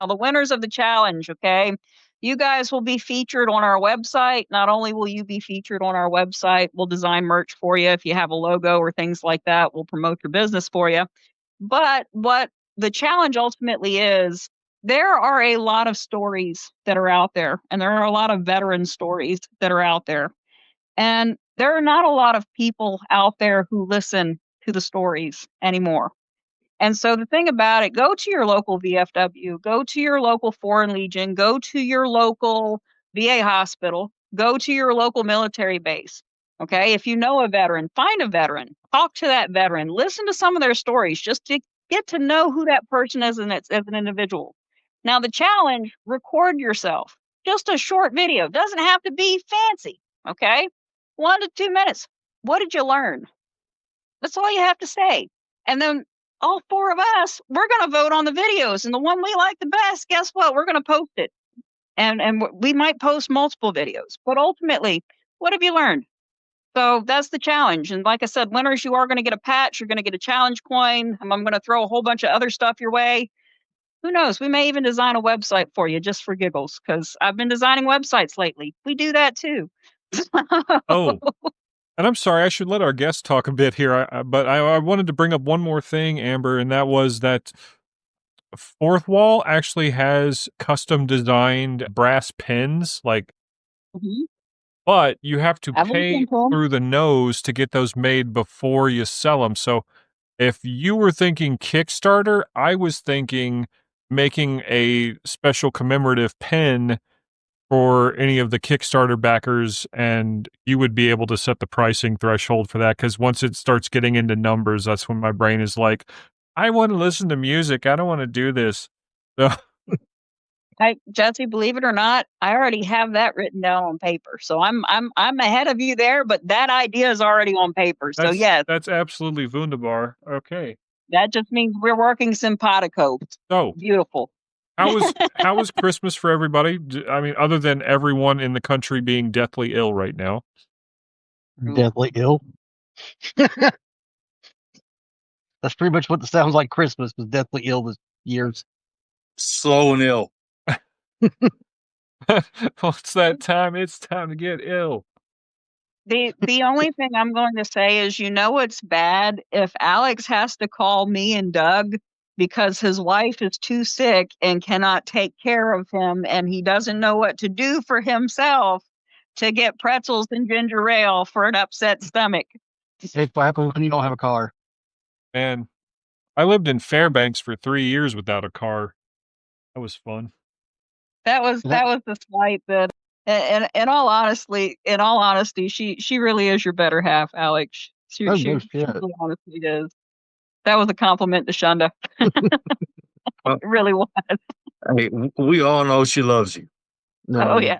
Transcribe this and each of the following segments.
Now, the winners of the challenge, okay? You guys will be featured on our website. Not only will you be featured on our website, we'll design merch for you. If you have a logo or things like that, we'll promote your business for you. But what the challenge ultimately is, there are a lot of stories that are out there, and there are a lot of veteran stories that are out there. And there are not a lot of people out there who listen to the stories anymore. And so the thing about it, go to your local VFW, go to your local Foreign Legion, go to your local VA hospital, go to your local military base. Okay. If you know a veteran, find a veteran, talk to that veteran, listen to some of their stories just to get to know who that person is as an individual. Now, the challenge, record yourself. Just a short video. Doesn't have to be fancy. Okay. 1 to 2 minutes. What did you learn? That's all you have to say. And then all four of us, we're going to vote on the videos. And the one we like the best, guess what? We're going to post it. And we might post multiple videos. But ultimately, what have you learned? So that's the challenge. And like I said, winners, you are going to get a patch. You're going to get a challenge coin. I'm going to throw a whole bunch of other stuff your way. Who knows? We may even design a website for you just for giggles, because I've been designing websites lately. We do that too. Oh, and I'm sorry, I should let our guest talk a bit here, but I wanted to bring up one more thing, Amber, and that was that Fourth Wall actually has custom designed brass pins, like, Mhm. but you have to I've looked pay into 'em. through the nose to get those made before you sell them. So if you were thinking Kickstarter, I was thinking making a special commemorative pin for any of the Kickstarter backers, and you would be able to set the pricing threshold for that, because once it starts getting into numbers, that's when my brain is like, I want to listen to music. I don't want to do this. So, Jesse, believe it or not, I already have that written down on paper. So I'm ahead of you there, but that idea is already on paper. So yes, that's absolutely wunderbar. Okay. that just means we're working simpatico. So, Beautiful. how was Christmas for everybody? I mean, other than everyone in the country being deathly ill right now. Deathly ill. That's pretty much what it sounds like. Christmas was deathly ill this year's. Slow and ill. Well, it's that time. It's time to get ill. The only thing I'm going to say is, it's bad if Alex has to call me and Doug because his wife is too sick and cannot take care of him, and he doesn't know what to do for himself to get pretzels and ginger ale for an upset stomach. It's what happens when you don't have a car. And I lived in Fairbanks for 3 years without a car. That was fun. That was the slight that, and in all honesty, she really is your better half, Alex. She Oh, she no she shit. really honestly is. That was a compliment to Shonda. It really was. Hey, we all know she loves you. Oh No. yeah.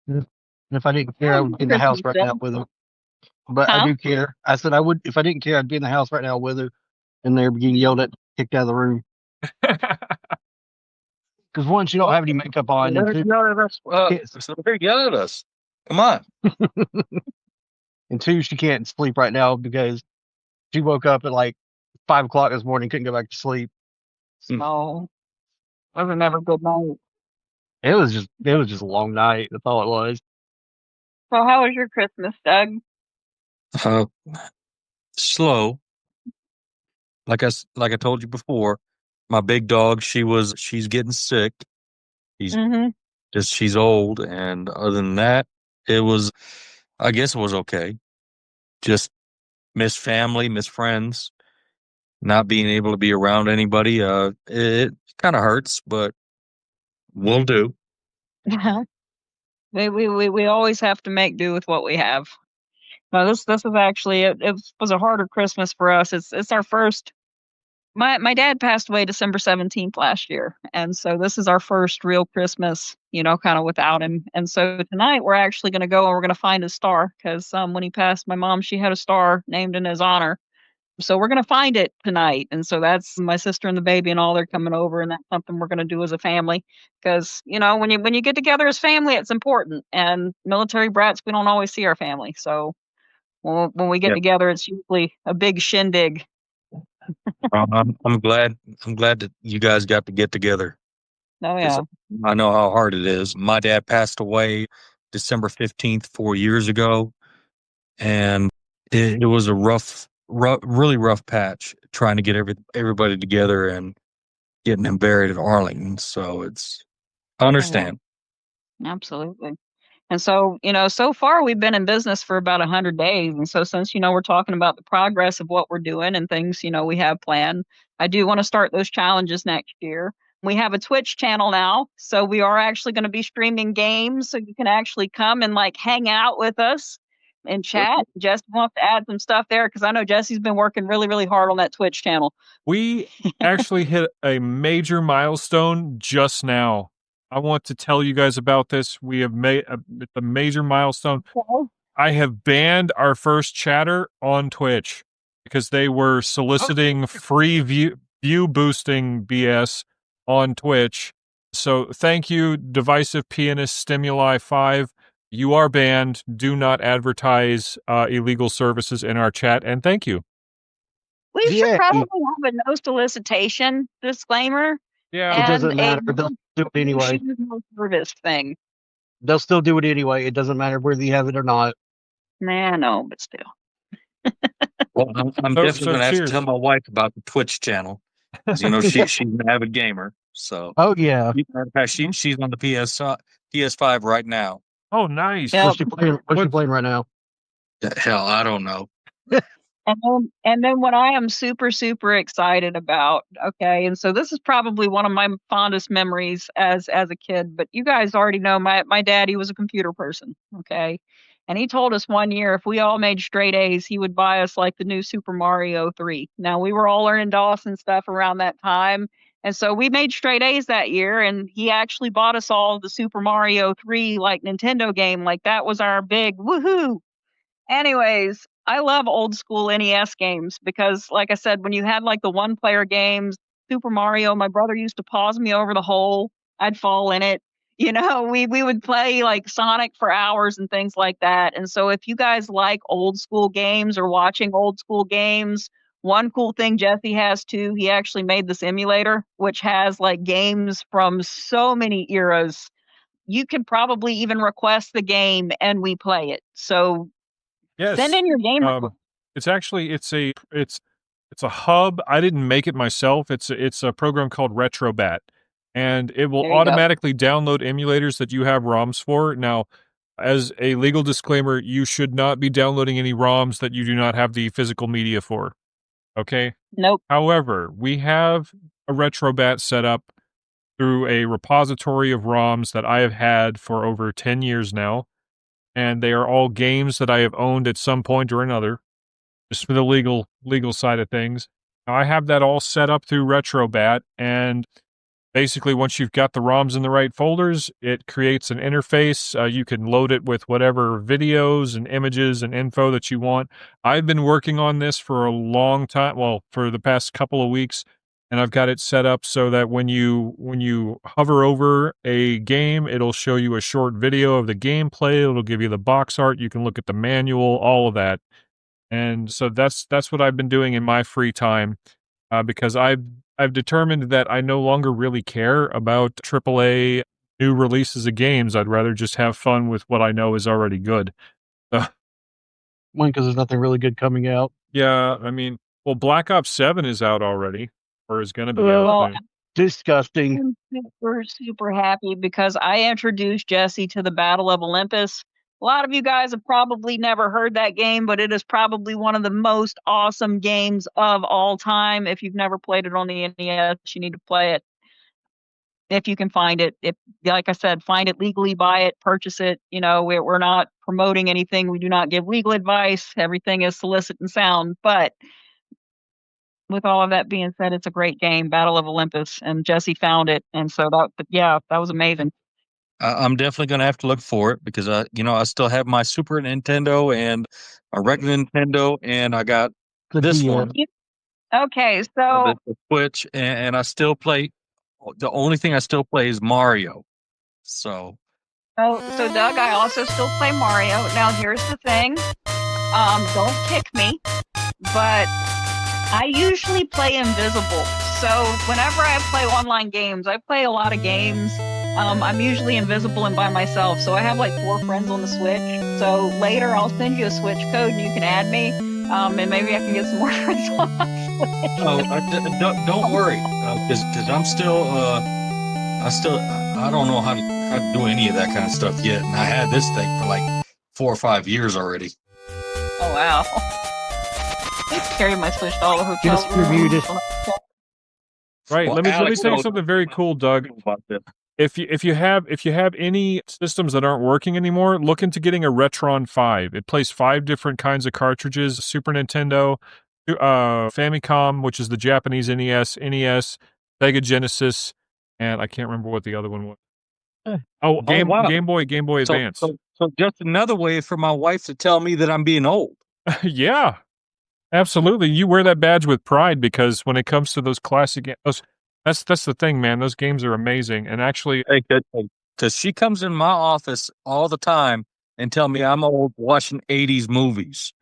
And if I didn't care, I would be in the house right now with her. But I Huh? do care. I said I would, if I didn't care, I'd be in the house right now with her, and they're being yelled at, kicked out of the room. Because one, she don't have any makeup on, and They're two, yelling at us. They're yelling at us. Come on. and two, she can't sleep right now because she woke up at like 5 o'clock this morning, couldn't go back to sleep. No. Wasn't never good night. It was just a long night. That's all it was. So how was your Christmas, Doug? Uh, slow. Like I told you before, my big dog, she's getting sick. Mm-hmm. She's old, and other than that, I guess it was okay. Just miss family, miss friends, not being able to be around anybody. It kind of hurts, but we'll do. We always have to make do with what we have. No, this is actually it was a harder Christmas for us. It's our first. My dad passed away December 17th last year, and so this is our first real Christmas, kind of without him. And so tonight we're actually going to go and we're going to find his star, because when he passed, my mom, she had a star named in his honor. So we're going to find it tonight. And so that's my sister and the baby and all, they're coming over, and that's something we're going to do as a family, because when you get together as family, it's important. And military brats, we don't always see our family. So when we get Yep. together, it's usually a big shindig. I'm glad that you guys got to get together. Oh 'cause yeah. I know how hard it is. My dad passed away December 15th, 4 years ago, and it was a really rough patch trying to get everybody together and getting him buried at Arlington. So I Yeah. understand. Absolutely. And so, so far we've been in business for about 100 days. And so since, we're talking about the progress of what we're doing and things, we have planned, I do want to start those challenges next year. We have a Twitch channel now, so we are actually going to be streaming games, so you can actually come and like hang out with us and chat. Jesse wants to add some stuff there because I know Jesse's been working really, really hard on that Twitch channel. We actually hit a major milestone just now. I want to tell you guys about this. We have made a major milestone. I have banned our first chatter on Twitch because they were soliciting free view boosting BS on Twitch. So thank you, Divisive Pianist Stimuli 5. You are banned. Do not advertise illegal services in our chat, and thank you. We should probably have a no solicitation disclaimer. Yeah, it doesn't matter. They'll do it anyway. No service thing. They'll still do it anyway. It doesn't matter whether you have it or not. Nah, no, but still. Well, I'm definitely going to have to tell my wife about the Twitch channel. She's an avid gamer. So. Oh yeah. She's on the PS5 right now. Oh, nice. Yep. What's she playing right now? Hell, I don't know. And then what I am super, super excited about, okay, and so this is probably one of my fondest memories as a kid, but you guys already know my daddy was a computer person, okay? And he told us one year if we all made straight A's, he would buy us like the new Super Mario 3. Now, we were all learning DOS and stuff around that time, and so we made straight A's that year, and he actually bought us all the Super Mario 3 like Nintendo game. Like that was our big woohoo. Anyways, I love old school NES games because, like I said, when you had like the one player games, Super Mario, my brother used to pause me over the hole. I'd fall in it. We would play like Sonic for hours and things like that. And so if you guys like old school games or watching old school games, one cool thing Jesse has too, he actually made this emulator, which has like games from so many eras. You can probably even request the game and we play it. So yes. Send in your game. It's a hub. I didn't make it myself. It's a program called Retrobat, and it will automatically download emulators that you have ROMs for. Now, as a legal disclaimer, you should not be downloading any ROMs that you do not have the physical media for. Okay? Nope. However, we have a Retrobat set up through a repository of ROMs that I have had for over 10 years now. And they are all games that I have owned at some point or another, just for the legal side of things. Now, I have that all set up through Retrobat, and basically once you've got the ROMs in the right folders, it creates an interface. You can load it with whatever videos and images and info that you want. I've been working on this for a long time, for the past couple of weeks, and I've got it set up so that when you hover over a game, it'll show you a short video of the gameplay. It'll give you the box art. You can look at the manual, all of that. And so that's what I've been doing in my free time, because I've determined that I no longer really care about AAA new releases of games. I'd rather just have fun with what I know is already good. One, because there's nothing really good coming out. Yeah, I mean, Black Ops 7 is out already. Or is going to be out. Disgusting. I'm super, super happy because I introduced Jesse to the Battle of Olympus. A lot of you guys have probably never heard that game, but it is probably one of the most awesome games of all time. If you've never played it on the NES, you need to play it. If you can find it. If, like I said, find it legally, buy it, purchase it. We're not promoting anything. We do not give legal advice. Everything is solicit and sound, but with all of that being said, it's a great game, Battle of Olympus, and Jesse found it, and so that was amazing. I'm definitely going to have to look for it because I still have my Super Nintendo and a regular Nintendo, and I got this one. Okay, so the Switch, and I still play. The only thing I still play is Mario. So Doug, I also still play Mario. Now here's the thing, don't kick me, but I usually play invisible, So whenever I play online games, I play a lot of games. I'm usually invisible and by myself, so I have like 4 friends on the Switch. So later I'll send you a Switch code and you can add me, and maybe I can get some more friends on my Switch. Oh, don't worry, because I'm still, I don't know how to do any of that kind of stuff yet, and I had this thing for like 4 or 5 years already. Oh wow! I carry my Switch to all the hotel Just review this. Right. Well, let me Alex tell you knows something very cool, Doug. about this. If you have any systems that aren't working anymore, look into getting a Retron 5. It plays 5 different kinds of cartridges: Super Nintendo, Famicom, which is the Japanese NES, Sega Genesis, and I can't remember what the other one was. Oh, Game wow. Game Boy Advance. So just another way for my wife to tell me that I'm being old. Yeah, absolutely. You wear that badge with pride because when it comes to those classic, that's the thing, man. Those games are amazing, and actually, Because she comes in my office all the time and tell me I'm old watching 80s movies.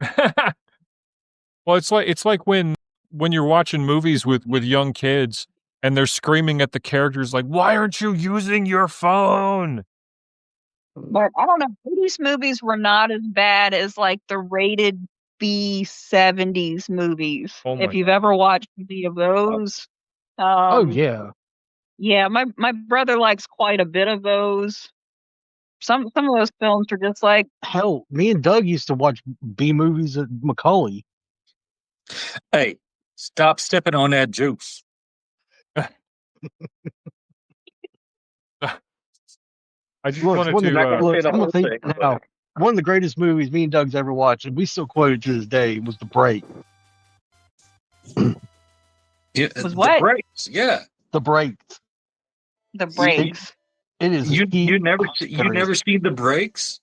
well, it's like when you're watching movies with young kids and they're screaming at the characters like, "Why aren't you using your phone?" But I don't know. 80s movies were not as bad as like the rated B 70s movies. Oh my If you've ever watched any of those. Oh yeah. Yeah, my brother likes quite a bit of those. Some of those films are just like, Hell, me and Doug used to watch B movies at Macaulay. Hey, stop stepping on that juice. I just Look, wanted one of to. the, look, say the I'm gonna whole think thing, now. One of the greatest movies me and Doug's ever watched, and we still quote it to this day, was The Break. Yeah, Was the what? breaks, yeah. The Break. The Breaks. It is. You never seen the breaks?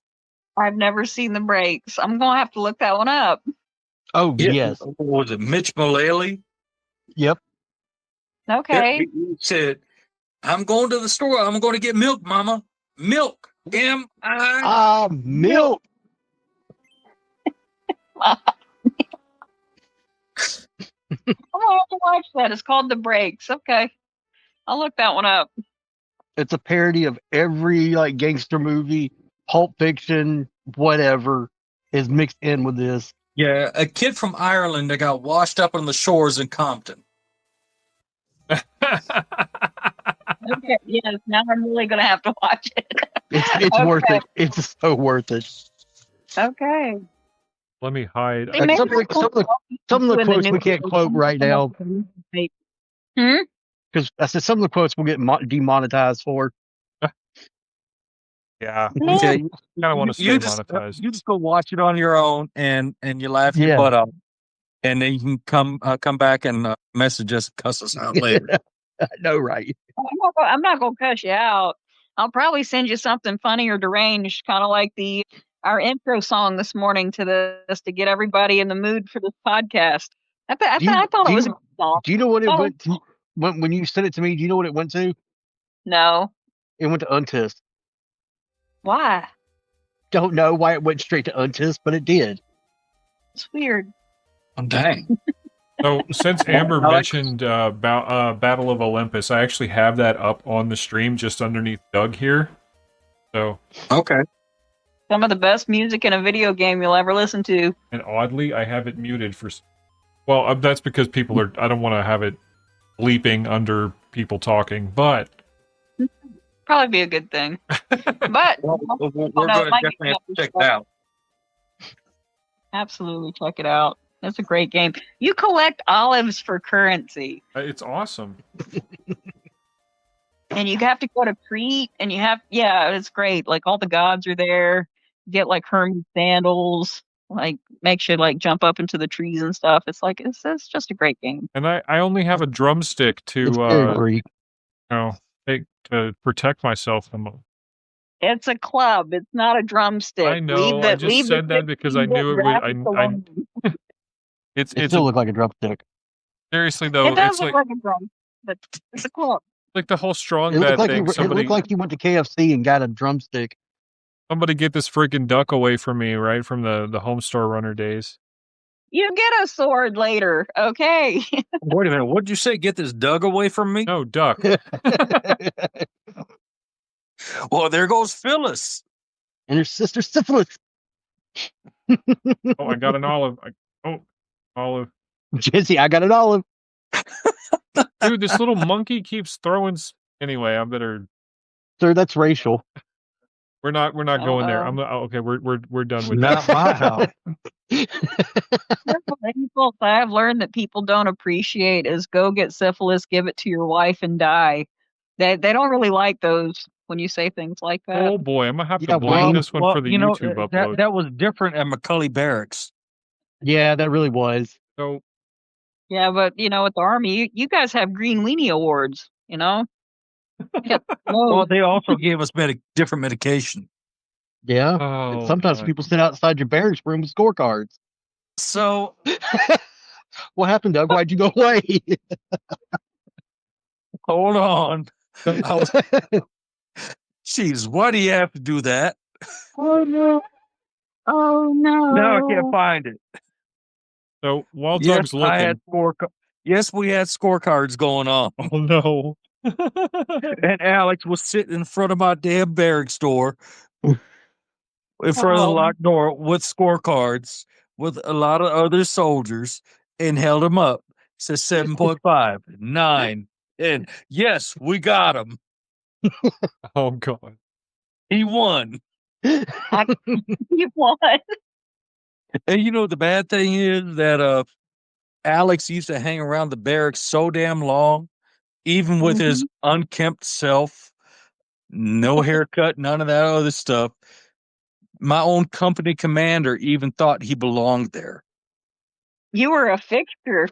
I've never seen The Breaks. I'm gonna have to look that one up. Oh Yeah. yes. Was it Mitch Mullally? Yep. Okay. He said, "I'm going to the store. I'm going to get milk, Mama. Milk. M-I." Milk. I'm gonna have to watch that. It's called The Breaks. Okay. I'll look that one up. It's a parody of every like gangster movie, Pulp Fiction, whatever is mixed in with this. Yeah, a kid from Ireland that got washed up on the shores in Compton. Okay. Yes. Now I'm really gonna have to watch it. It's worth Okay. it. It's so worth it. Okay. Let me hide. They And made some of the- it cool some of the in quotes new we can't quote right now. Hmm? Because I said some of the quotes will get demonetized for. Yeah, No. Yeah, kind of want to stay monetized. You just go watch it on your own and you laugh your Yeah. butt off, and then you can come back and message us, cuss us out later. I know, right? I'm not gonna cuss you out. I'll probably send you something funny or deranged, kind of like our intro song this morning to this to get everybody in the mood for this podcast. I thought it was a good song. Do you know what it Oh. went to? When you sent it to me, do you know what it went to? No. It went to Untisk. Why? Don't know why it went straight to Untisk, but it did. It's weird. Oh, dang. So since Amber Alex? mentioned Battle of Olympus, I actually have that up on the stream just underneath Doug here. So, Okay. Some of the best music in a video game you'll ever listen to. and oddly, I have it muted for. Well, that's because people are. I don't want to have it bleeping under people talking, but Probably be a good thing. But Well, we're no, going to it might be definitely have to check fun. it out. absolutely check it out. It's a great game. You collect olives for currency. it's awesome. And you have to go to Crete, and it's great. Like all the gods are there. You get like Hermes sandals, like makes you like jump up into the trees and stuff. It's just a great game. And I only have a drumstick to It's very Greek. to protect myself from. It's a club. It's not a drumstick. I know. I just said that because I knew it would. It's It still looked like a drumstick. seriously though. It does It's look like like a drum, but it's a club. the whole strong It looked bad like thing. it looked like you went to KFC and got a drumstick. Somebody get this freaking duck away from me, right from the home store runner days. You get a sword later, okay? Wait a minute. What'd you say? Get this Doug away from me? No, duck. Well, there goes Phyllis. And her sister syphilis. Oh, I got an olive. Olive. Jesse, I got an olive. Dude, this little monkey keeps throwing. Anyway, I better. Sir, that's racial. We're not going there. Uh-oh. Okay. We're done with Not that. my house. People I've learned that people don't appreciate is go get syphilis, give it to your wife, and die. They don't really like those when you say things like that. Oh boy, I'm gonna have to Yeah, blame well- this one for the YouTube upload. That was different at McCully Barracks. Yeah, that really was. So Yeah, but at the Army, you guys have Green Weenie Awards, Well, they also gave us different medication. Yeah. And oh, sometimes God. people sit outside your barracks room with scorecards. So What happened, Doug? Why'd you go away? hold on. Jeez, why do you have to do that? Oh no! Oh no! Now I can't find it. So while Yes, Doug's looking, I had Yes, we had scorecards going on, oh no. and Alex was sitting in front of my damn barracks door, in front of the Oh. locked door with scorecards with a lot of other soldiers, and held them up. Says 7.5, 9, and yes, we got him. Oh God. He won. You won. And you know the bad thing is that Alex used to hang around the barracks so damn long, even with his unkempt self, no haircut, none of that other stuff. My own company commander even thought he belonged there. You were a fixture.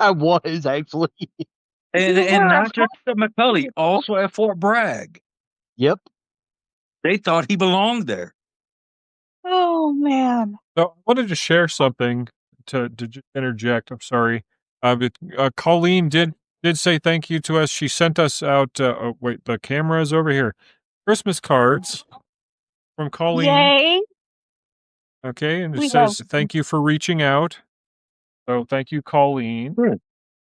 I was, actually. And You and were a not just at McCully, also at Fort Bragg. Yep. They thought he belonged there. Oh man. So I wanted to share something to just interject. I'm sorry. Colleen did say thank you to us. She sent us out. Oh, wait, the camera is over here. Christmas cards from Colleen. Yay! Okay, and it We says have- thank you for reaching out. So thank you, Colleen. Good.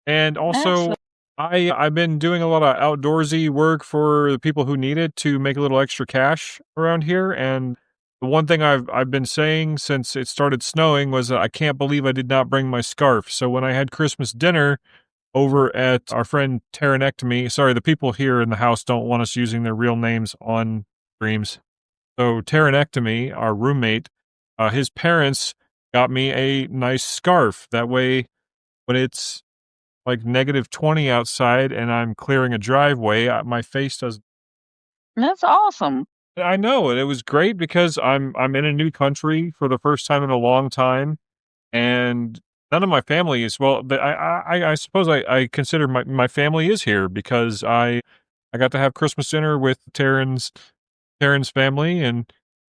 And also, I've been doing a lot of outdoorsy work for the people who need it to make a little extra cash around here. And the one thing I've been saying since it started snowing was that I can't believe I did not bring my scarf. So when I had Christmas dinner over at our friend Terranectomy, sorry, the people here in the house don't want us using their real names on streams. So Terranectomy, our roommate, his parents got me a nice scarf. That way, when it's like -20 outside and I'm clearing a driveway, my face doesn't. That's awesome. I know, and it was great because I'm in a new country for the first time in a long time, and none of my family is I suppose I consider my family is here because I got to have Christmas dinner with Taryn's family, and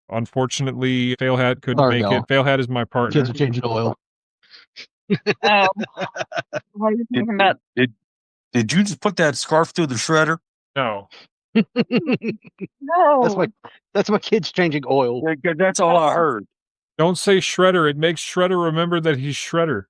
unfortunately Failhat couldn't Sorry, make y'all. it. Failhat is my partner. Kids are changing oil. What are you talking about? Did you just put that scarf through the shredder? No. No. That's my kids changing oil. That's all I heard. Don't say Shredder. It makes Shredder remember that he's Shredder.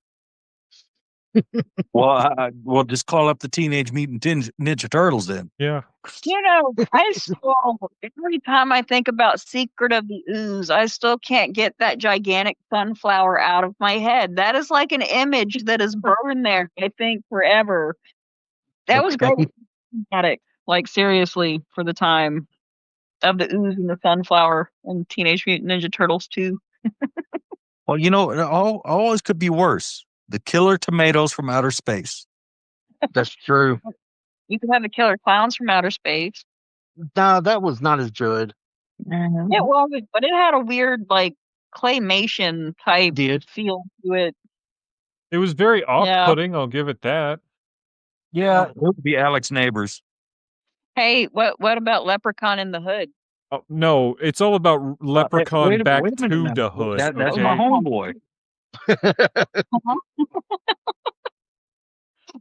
Well, just call up the Teenage Mutant Ninja Turtles then. Yeah. I still, every time I think about Secret of the Ooze, I still can't get that gigantic sunflower out of my head. That is like an image that is burned there, I think, forever. That was Okay. great. Dramatic, like seriously, for the time of the ooze and the sunflower and Teenage Mutant Ninja Turtles 2. Well, it always could be worse. The killer tomatoes from outer space. That's true. You could have the Killer Clowns from Outer Space. Nah, that was not as good. It was, but it had a weird, like, claymation type Did. feel to it. It was very off-putting. I'll give it that. Yeah, it would be Alex Neighbors. Hey, what about Leprechaun in the Hood? Oh, no, it's all about Leprechaun wait a back minute to now. the hood. That's okay? my homeboy.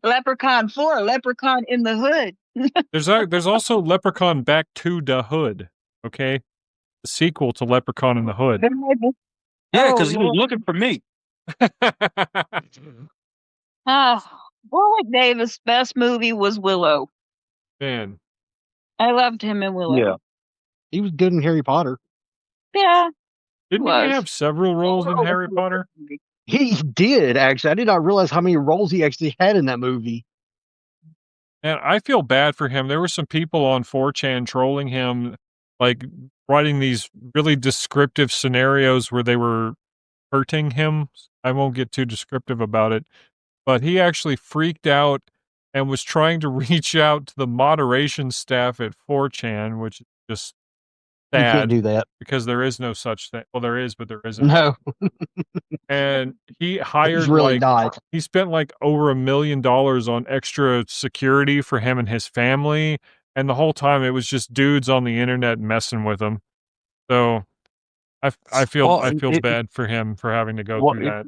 Leprechaun 4, Leprechaun in the Hood. There's also Leprechaun back to the hood. Okay, the sequel to Leprechaun in the Hood. Yeah, because he Oh, was Lord. looking for me. Warwick Davis' best movie was Willow. Man, I loved him in Willow. Yeah. He was good in Harry Potter. Yeah, didn't he was. have several roles in Willow Harry was a Potter? good movie. He did, actually. I did not realize how many roles he actually had in that movie. And I feel bad for him. There were some people on 4chan trolling him, like writing these really descriptive scenarios where they were hurting him. I won't get too descriptive about it, but he actually freaked out and was trying to reach out to the moderation staff at 4chan, which is just You can't sad do that. because there is no such thing. Well, there is, but there isn't. No, And he he's hired really like not. he spent like over $1 million on extra security for him and his family, and the whole time it was just dudes on the internet messing with him. So I feel Well, I feel it- bad for him for having to go Well, through that.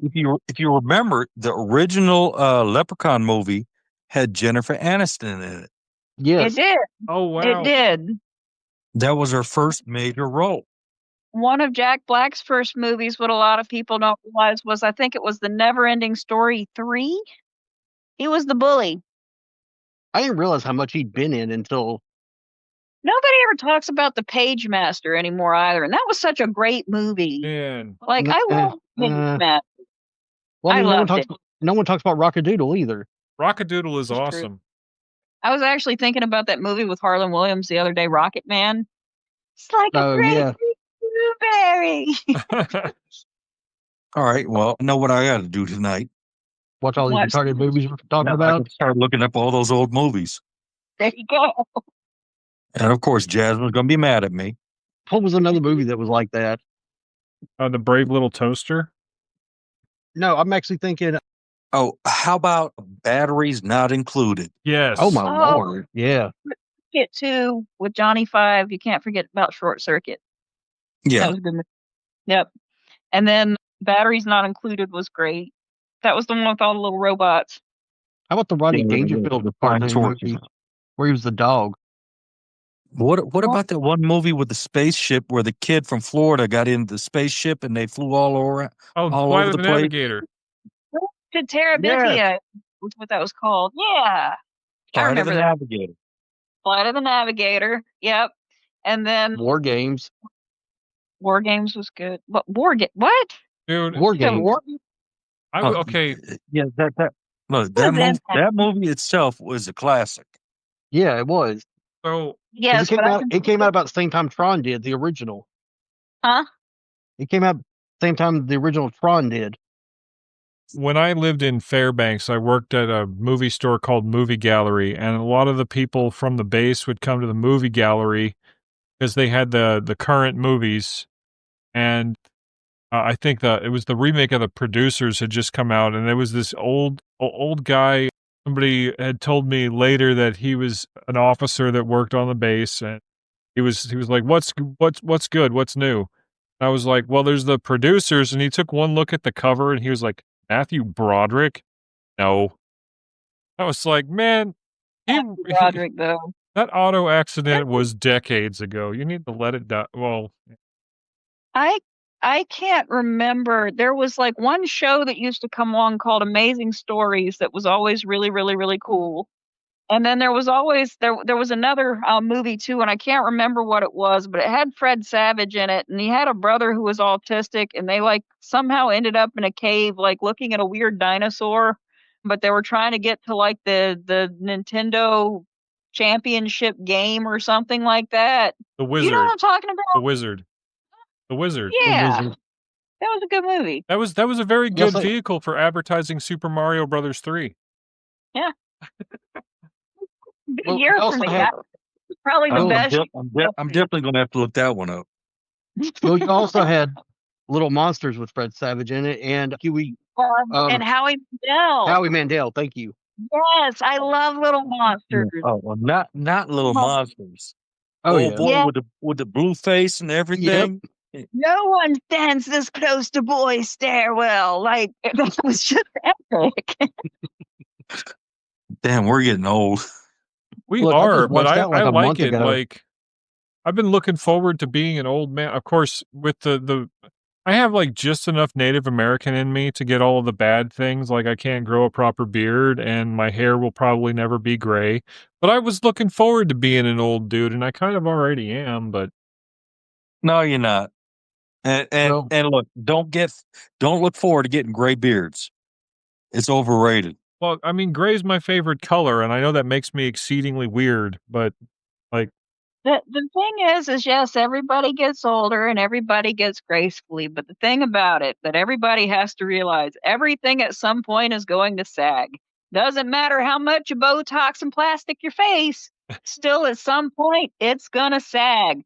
if you remember, the original Leprechaun movie had Jennifer Aniston in it. Yes. It did. Oh wow! It did. That was her first major role. One of Jack Black's first movies, what a lot of people don't realize was, I think it was the Never Ending Story 3. He was the bully. I didn't realize how much he'd been in until. Nobody ever talks about The Page Master anymore either, and that was such a great movie. Man, Like, I love Page Master. Well, I I mean, loved it. no one talks about Rockadoodle either. Rockadoodle is It's true. awesome. I was actually thinking about that movie with Harlan Williams the other day, Rocket Man. It's like a Oh, great yeah. big blueberry. All right. Well, I know what I got to do tonight. Watch all these Watch retarded movies we're talking Now I about. can start looking up all those old movies. There you go. And of course, Jasmine's going to be mad at me. What was another movie that was like that? The Brave Little Toaster. No, I'm actually thinking. Oh, how about batteries not included? Yes. Oh my Oh. lord! Yeah, Circuit 2 with Johnny Five. You can't forget about Short Circuit. That Yeah. was a good movie. Yep. And then Batteries Not Included was great. That was the one with all the little robots. how about the Rodney Yeah, Dangerfield the flying cartoon torches. movie where he was the dog? What about that one movie with the spaceship where the kid from Florida got into the spaceship and they flew all over? Oh, all Flight over of the the place? Navigator. To Terabithia was what that was called. Yeah. I Flight of remember the that. Navigator. Flight of the Navigator. Yep. And then War Games. War Games was good. What? Dude, War Yeah, Games. War okay. Yeah, that look, that movie itself was a classic. Yeah, it was. So 'Cause Yes, it came but I out. can- It came out about the same time Tron did, the original. Huh? It came out the same time the original Tron did. when I lived in Fairbanks, I worked at a movie store called Movie Gallery, and a lot of the people from the base would come to the movie gallery because they had the current movies, and I think it was the remake of The Producers had just come out, and there was this old guy. Somebody had told me later that he was an officer that worked on the base, and he was like, "What's good? What's new?" And I was like, "Well, there's The Producers," and he took one look at the cover, and he was like, "Matthew Broderick? No." I was like, "Man, Roderick though. that auto accident was decades ago. You need to let it die." Well, I can't remember. There was like one show that used to come on called Amazing Stories that was always really, really, really cool. And then there was always there was another movie too, and I can't remember what it was, but it had Fred Savage in it, and he had a brother who was autistic, and they like somehow ended up in a cave, like looking at a weird dinosaur, but they were trying to get to like the Nintendo Championship game or something like that. The You Wizard. know what I'm talking The about? Wizard. The Wizard. Yeah, Wizard. that was a good movie. That was a very Yes, good vehicle for advertising Super Mario Brothers 3. Good Well, year we for also me. had- That was probably the Oh, best. I'm definitely going to have to look that one up. Well, you also had Little Monsters with Fred Savage in it, and Huey And Howie Mandel. Howie Mandel. Thank you. Yes, I love Little Monsters. Oh, well, not Little Monsters. Oh Old yeah. boy Yeah. with the blue face and everything. No one stands this close to Boy's stairwell. Like that was just epic. Damn, we're getting old. We Look, I are, just but watched I that, like, a like month it. ago. Like, I've been looking forward to being an old man. Of course, with the I have like just enough Native American in me to get all of the bad things. Like I can't grow a proper beard and my hair will probably never be gray. But I was looking forward to being an old dude and I kind of already am, but No, you're not. And Well, look, don't look forward to getting gray beards. It's overrated. well, I mean gray's my favorite color and I know that makes me exceedingly weird, but like The thing is yes, everybody gets older and everybody gets gracefully, but the thing about it that everybody has to realize, everything at some point is going to sag. Doesn't matter how much you Botox and plastic your face, still at some point it's gonna sag.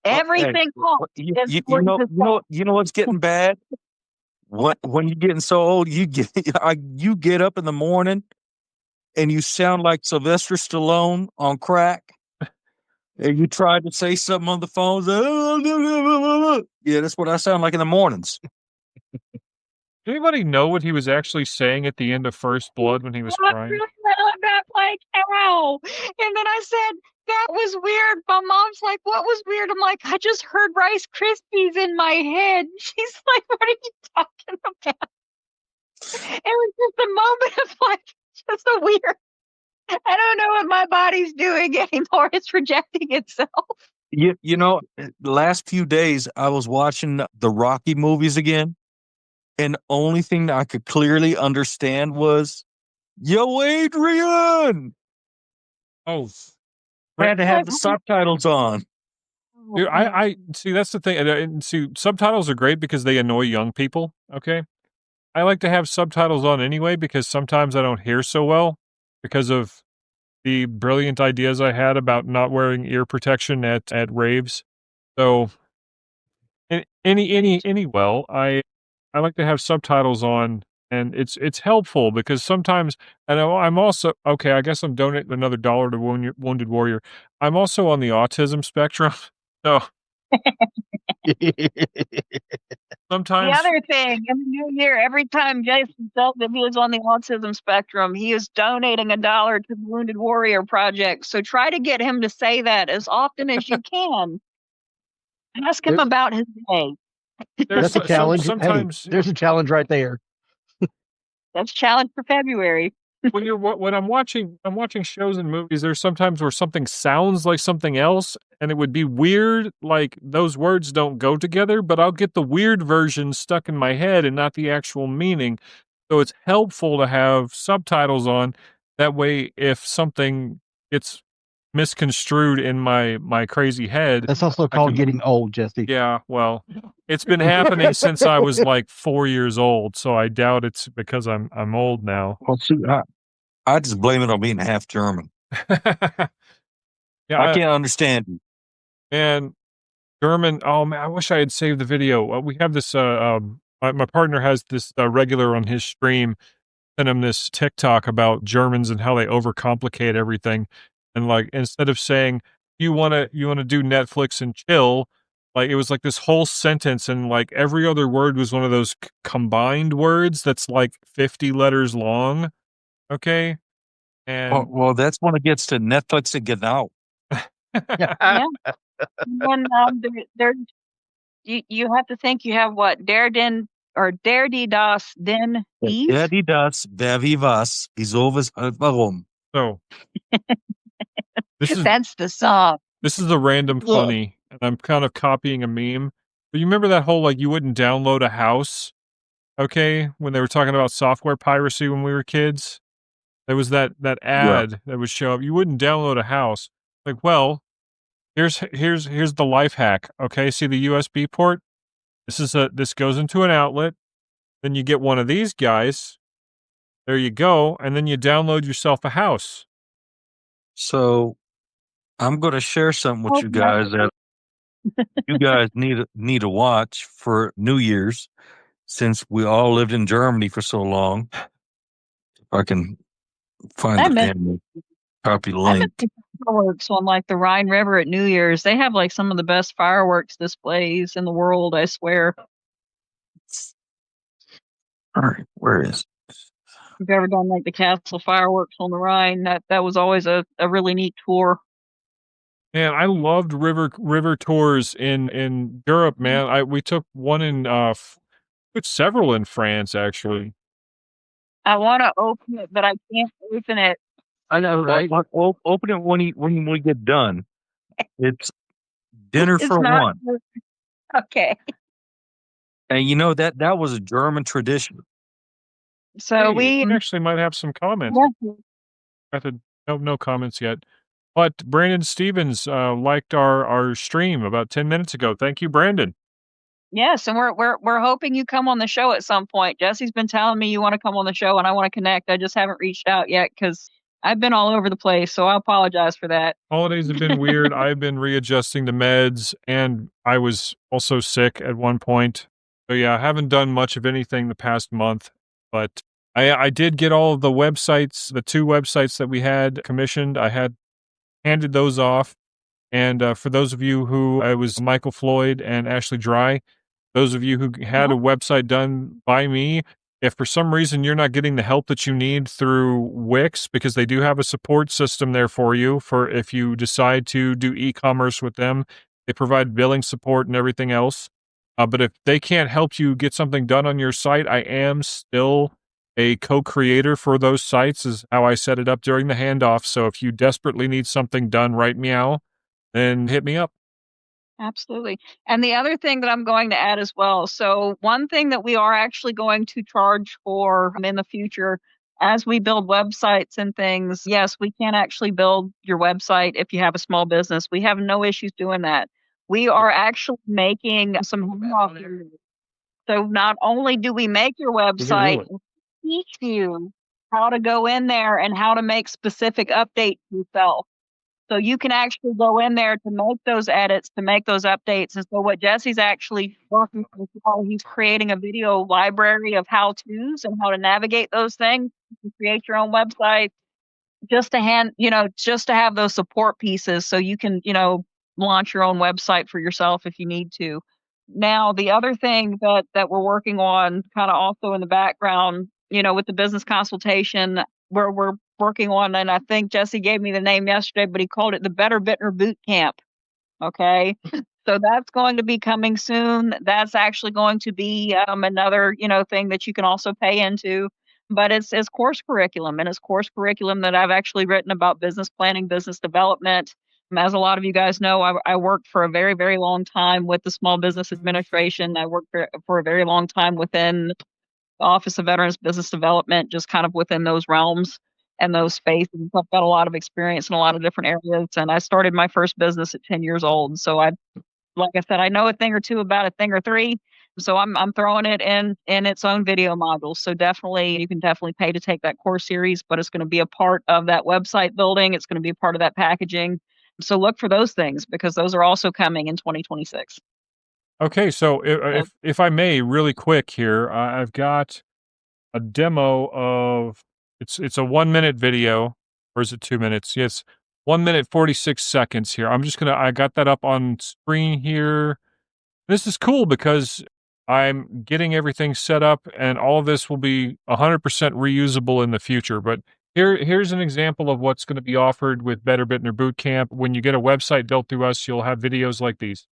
Hey, Everything else you, is you, going to sag. you know what's getting bad? When you're getting so old, you get up in the morning and you sound like Sylvester Stallone on crack. And you tried to say something on the phone. Yeah, that's what I sound like in the mornings. did anybody know what he was actually saying at the end of First Blood when he was crying? That like, ow. And then I said, that was weird. My mom's like, what was weird? I'm like, I just heard Rice Krispies in my head. She's like, what are you talking about? It was just a moment of like, just a weird, I don't know what my body's doing anymore. It's rejecting itself. You know, the last few days I was watching the Rocky movies again, and the only thing that I could clearly understand was, "Yo, Adrian!" Oh, I had to have the subtitles on. dude, I see that's the thing. And see, subtitles are great because they annoy young people. Okay. I like to have subtitles on anyway because sometimes I don't hear so well because of the brilliant ideas I had about not wearing ear protection at raves. So I like to have subtitles on and it's helpful because sometimes and I'm also okay, I guess I'm donating another dollar to Wounded Warrior. I'm also on the autism spectrum. So The sometimes other thing, in the new year, every time Jason felt that he was on the autism spectrum, he is donating $1 to the Wounded Warrior Project. So try to get him to say that as often as you can. Ask him There- about his day. there's that's a challenge. Hey, sometimes there's a challenge right there. That's challenge for February. when I'm watching shows and movies, there's sometimes where something sounds like something else, and it would be weird, like those words don't go together, but I'll get the weird version stuck in my head and not the actual meaning. So it's helpful to have subtitles on. That way, if something gets misconstrued in my crazy head, That's also I called can- getting old, Jesse. yeah, well, it's been happening since I was like 4 years old, so I doubt it's because I'm old now. Well, see, I just blame it on being half German. Yeah, I can't understand you. and German. Oh man, I wish I had saved the video. We have this. My partner has this regular on his stream. Sent him this TikTok about Germans and how they overcomplicate everything, and like instead of saying you wanna do Netflix and chill, like it was like this whole sentence, and like every other word was one of those combined words that's like 50 letters long. Okay, and Well, that's when it gets to Netflix and get out. Yeah. And there, you have to think you have what? Der die das den dies? Ja, die das, wer wie was, wieso, weshalb, warum. so this is That's the song. This is the random funny, and I'm kind of copying a meme. But you remember that whole like you wouldn't download a house, okay? When they were talking about software piracy when we were kids, there was that ad that would show up. You wouldn't download a house. Like, well, here's the life hack. Okay, see the USB port? This goes into an outlet. Then you get one of these guys. There you go, and then you download yourself a house. So I'm going to share something with Oh, you guys that you guys need to watch for New Year's, since we all lived in Germany for so long. If I can find I the miss- damn copy I miss link. the fireworks on like the Rhine River at New Year's. They have like some of the best fireworks displays in the world, I swear. All right, where is? If you've ever done like the castle fireworks on the Rhine, that was always a really neat tour. Man, I loved river tours in Europe, man. We took one in took several in France actually. I want to open it, but I can't open it. I know, right? Open it when we get done. It's dinner It's for not one. okay. And that was a German tradition. So Hey, we actually might have some comments. yeah, No comments yet. But Brandon Stevens liked our stream about 10 minutes ago. Thank you, Brandon. yes, and we're hoping you come on the show at some point. Jesse's been telling me you want to come on the show, and I want to connect. I just haven't reached out yet because I've been all over the place, so I apologize for that. Holidays have been weird. I've been readjusting to meds, and I was also sick at one point. So yeah, I haven't done much of anything the past month, but I did get all of the websites, the 2 websites that we had commissioned. I had handed those off. And for those of you who it was Michael Floyd and Ashley Dry, those of you who had a website done by me, if for some reason you're not getting the help that you need through Wix, because they do have a support system there for you for if you decide to do e-commerce with them, they provide billing support and everything else. But if they can't help you get something done on your site, I am still a co-creator for those sites, is how I set it up during the handoff. So if you desperately need something done right meow, then hit me up. Absolutely. And the other thing that I'm going to add as well. So one thing that we are actually going to charge for in the future as we build websites and things, yes, we can actually build your website if you have a small business. We have no issues doing that. We are actually making some home office. So not only do we make your website, we teach you how to go in there and how to make specific updates yourself. So you can actually go in there to make those edits, to make those updates. And so what Jesse's actually working on, he's creating a video library of how-tos and how to navigate those things. You can create your own website just to have those support pieces so you can, launch your own website for yourself if you need to. Now, the other thing that we're working on kind of also in the background, with the business consultation, we're working on, and I think Jesse gave me the name yesterday, but he called it the Better Bittner Boot Camp. Okay. So that's going to be coming soon. That's actually going to be another, thing that you can also pay into. But it's course curriculum, and it's course curriculum that I've actually written about business planning, business development. As a lot of you guys know, I worked for a very, very long time with the Small Business Administration. I worked for a very long time within the Office of Veterans Business Development, just kind of within those realms and those spaces. I've got a lot of experience in a lot of different areas, and I started my first business at 10 years old. So like I said, I know a thing or two about a thing or three. So I'm throwing it in its own video modules. So you can definitely pay to take that course series, but it's going to be a part of that website building. It's going to be a part of that packaging. So look for those things because those are also coming in 2026. Okay, so if I may, really quick here, I've got a demo of it's a 1-minute video, or is it 2 minutes? Yes, 1 minute 46 seconds here. I got that up on screen here. This is cool because I'm getting everything set up, and all of this will be 100% reusable in the future. But here's an example of what's going to be offered with Better Bittner Bootcamp. When you get a website built through us, you'll have videos like these.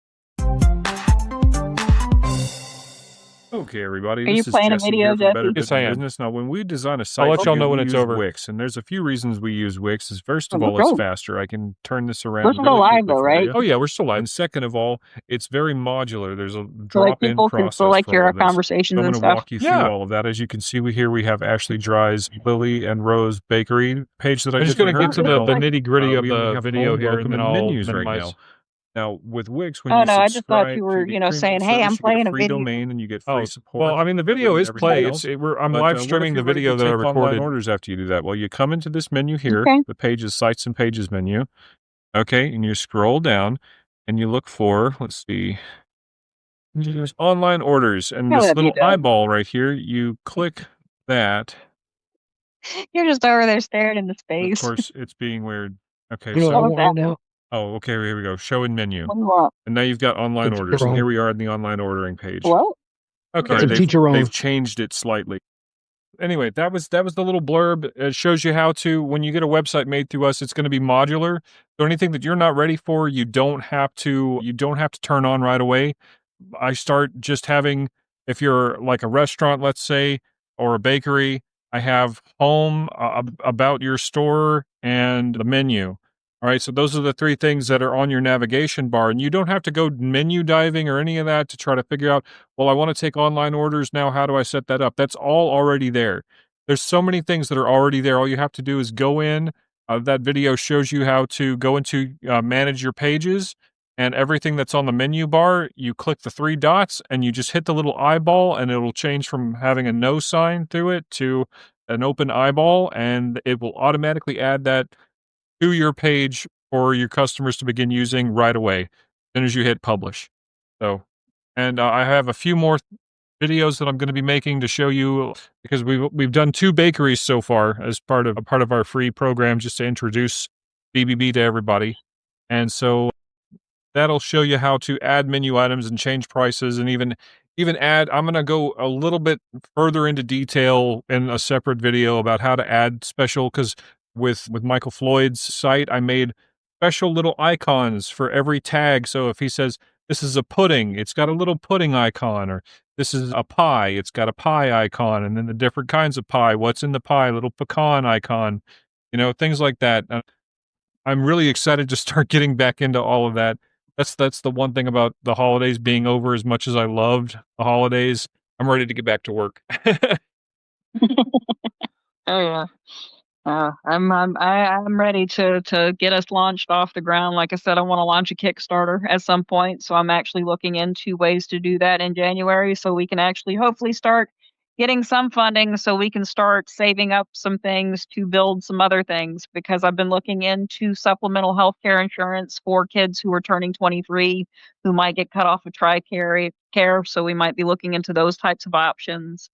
Okay, everybody. Are you playing a video, Jesse? Yes, I am. Business. Now, when we design a site, I'll let y'all know when it's over. Wix, and there's a few reasons we use Wix. Is first of all, it's faster. I can turn this around. We're still live, though, right? Oh yeah, we're still live. And second of all, it's very modular. There's a drop-in process. People can still hear our conversations and I'm stuff. going to walk you through all of that. As you can see, we have Ashley Dry's Lily and Rose Bakery page that I'm just going to get to the nitty-gritty of the video here, and then I'll menus right now. Now, with Wix, when you subscribe, I just thought you were, saying, "Hey, I'm playing a video." Domain, and you get free support. Well, I mean, the video is played. I'm live streaming the video that I recorded. Orders after you do that. Well, you come into this menu here, the Pages, Sites, and Pages menu. Okay, and you scroll down, and you look for, let's see, online orders, and this little eyeball right here. You click that. You're just over there staring into space. Of course, it's being weird. Okay, so. Oh, okay, here we go. Show in menu. And now you've got online orders. And here we are in the online ordering page. What? Okay, they've changed it slightly. Anyway, that was the little blurb. It shows you how to, when you get a website made through us, it's going to be modular. So anything that you're not ready for, you don't have to turn on right away. I start just having, if you're like a restaurant, let's say, or a bakery, I have home, about your store, and the menu. All right, so those are the three things that are on your navigation bar, and you don't have to go menu diving or any of that to try to figure out, well, I want to take online orders now. How do I set that up? That's all already there. There's so many things that are already there. All you have to do is go in. That video shows you how to go into manage your pages, and everything that's on the menu bar, you click the three dots and you just hit the little eyeball, and it'll change from having a no sign through it to an open eyeball, and it will automatically add that to your page for your customers to begin using right away as soon as you hit publish. So, and I have a few more videos that I'm going to be making to show you, because we've done 2 bakeries so far as part of our free program, just to introduce BBB to everybody. And so that'll show you how to add menu items and change prices, and even add. I'm going to go a little bit further into detail in a separate video about how to add special, because with Michael Floyd's site, I made special little icons for every tag. So if he says this is a pudding, it's got a little pudding icon, or this is a pie, it's got a pie icon, and then the different kinds of pie, what's in the pie, little pecan icon, things like that. I'm really excited to start getting back into all of that. That's the one thing about the holidays being over. As much as I loved the holidays, I'm ready to get back to work. Oh yeah. I'm ready to get us launched off the ground. Like I said, I want to launch a Kickstarter at some point, so I'm actually looking into ways to do that in January, so we can actually hopefully start getting some funding, so we can start saving up some things to build some other things. Because I've been looking into supplemental health care insurance for kids who are turning 23, who might get cut off of TRICARE care, so we might be looking into those types of options.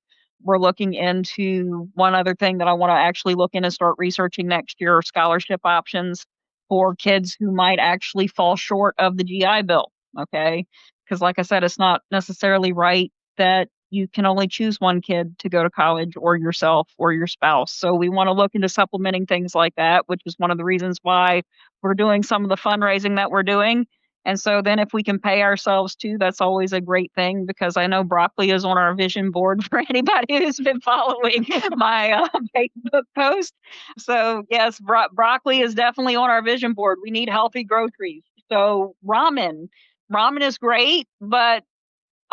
We're looking into one other thing that I want to actually look in and start researching next year, scholarship options for kids who might actually fall short of the GI Bill. Okay. Because like I said, it's not necessarily right that you can only choose one kid to go to college, or yourself or your spouse. So we want to look into supplementing things like that, which is one of the reasons why we're doing some of the fundraising that we're doing. And so then if we can pay ourselves too, that's always a great thing, because I know broccoli is on our vision board for anybody who's been following my Facebook post. So yes, broccoli is definitely on our vision board. We need healthy groceries. So ramen is great, but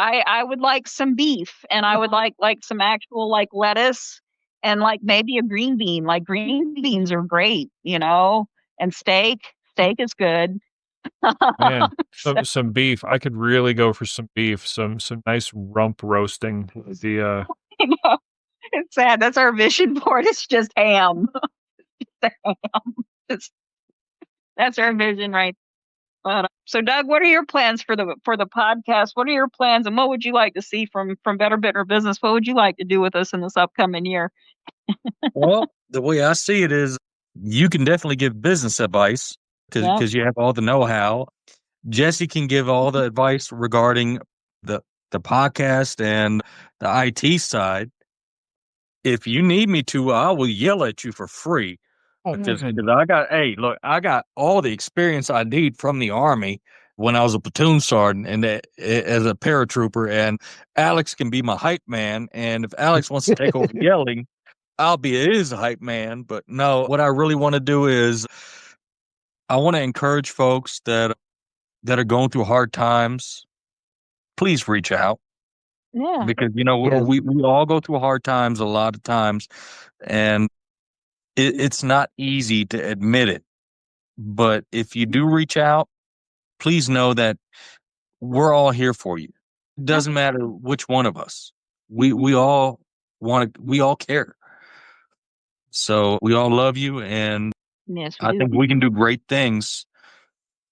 I would like some beef, and I would like some actual like lettuce, and like maybe a green bean. Like green beans are great, and steak is good. Man, some beef. I could really go for some beef, some nice rump roasting. The I know. It's sad. That's our vision board. It's just ham. It's, that's our vision, right? So, Doug, what are your plans for the podcast? What are your plans, and what would you like to see from Better Bitter Business? What would you like to do with us in this upcoming year? Well, the way I see it is, you can definitely give business advice because you have all the know-how. Jesse can give all the advice regarding the podcast and the IT side. If you need me to, I will yell at you for free. Because I got all the experience I need from the Army when I was a platoon sergeant and as a paratrooper. And Alex can be my hype man. And if Alex wants to take over yelling, I'll be his hype man. But no, what I really want to do is I want to encourage folks that are going through hard times. Please reach out. Yeah. Because, Yes. we all go through hard times a lot of times. And it's not easy to admit it. But if you do reach out, please know that we're all here for you. It doesn't matter which one of us. We all care. So we all love you, and Yes, I think we can do great things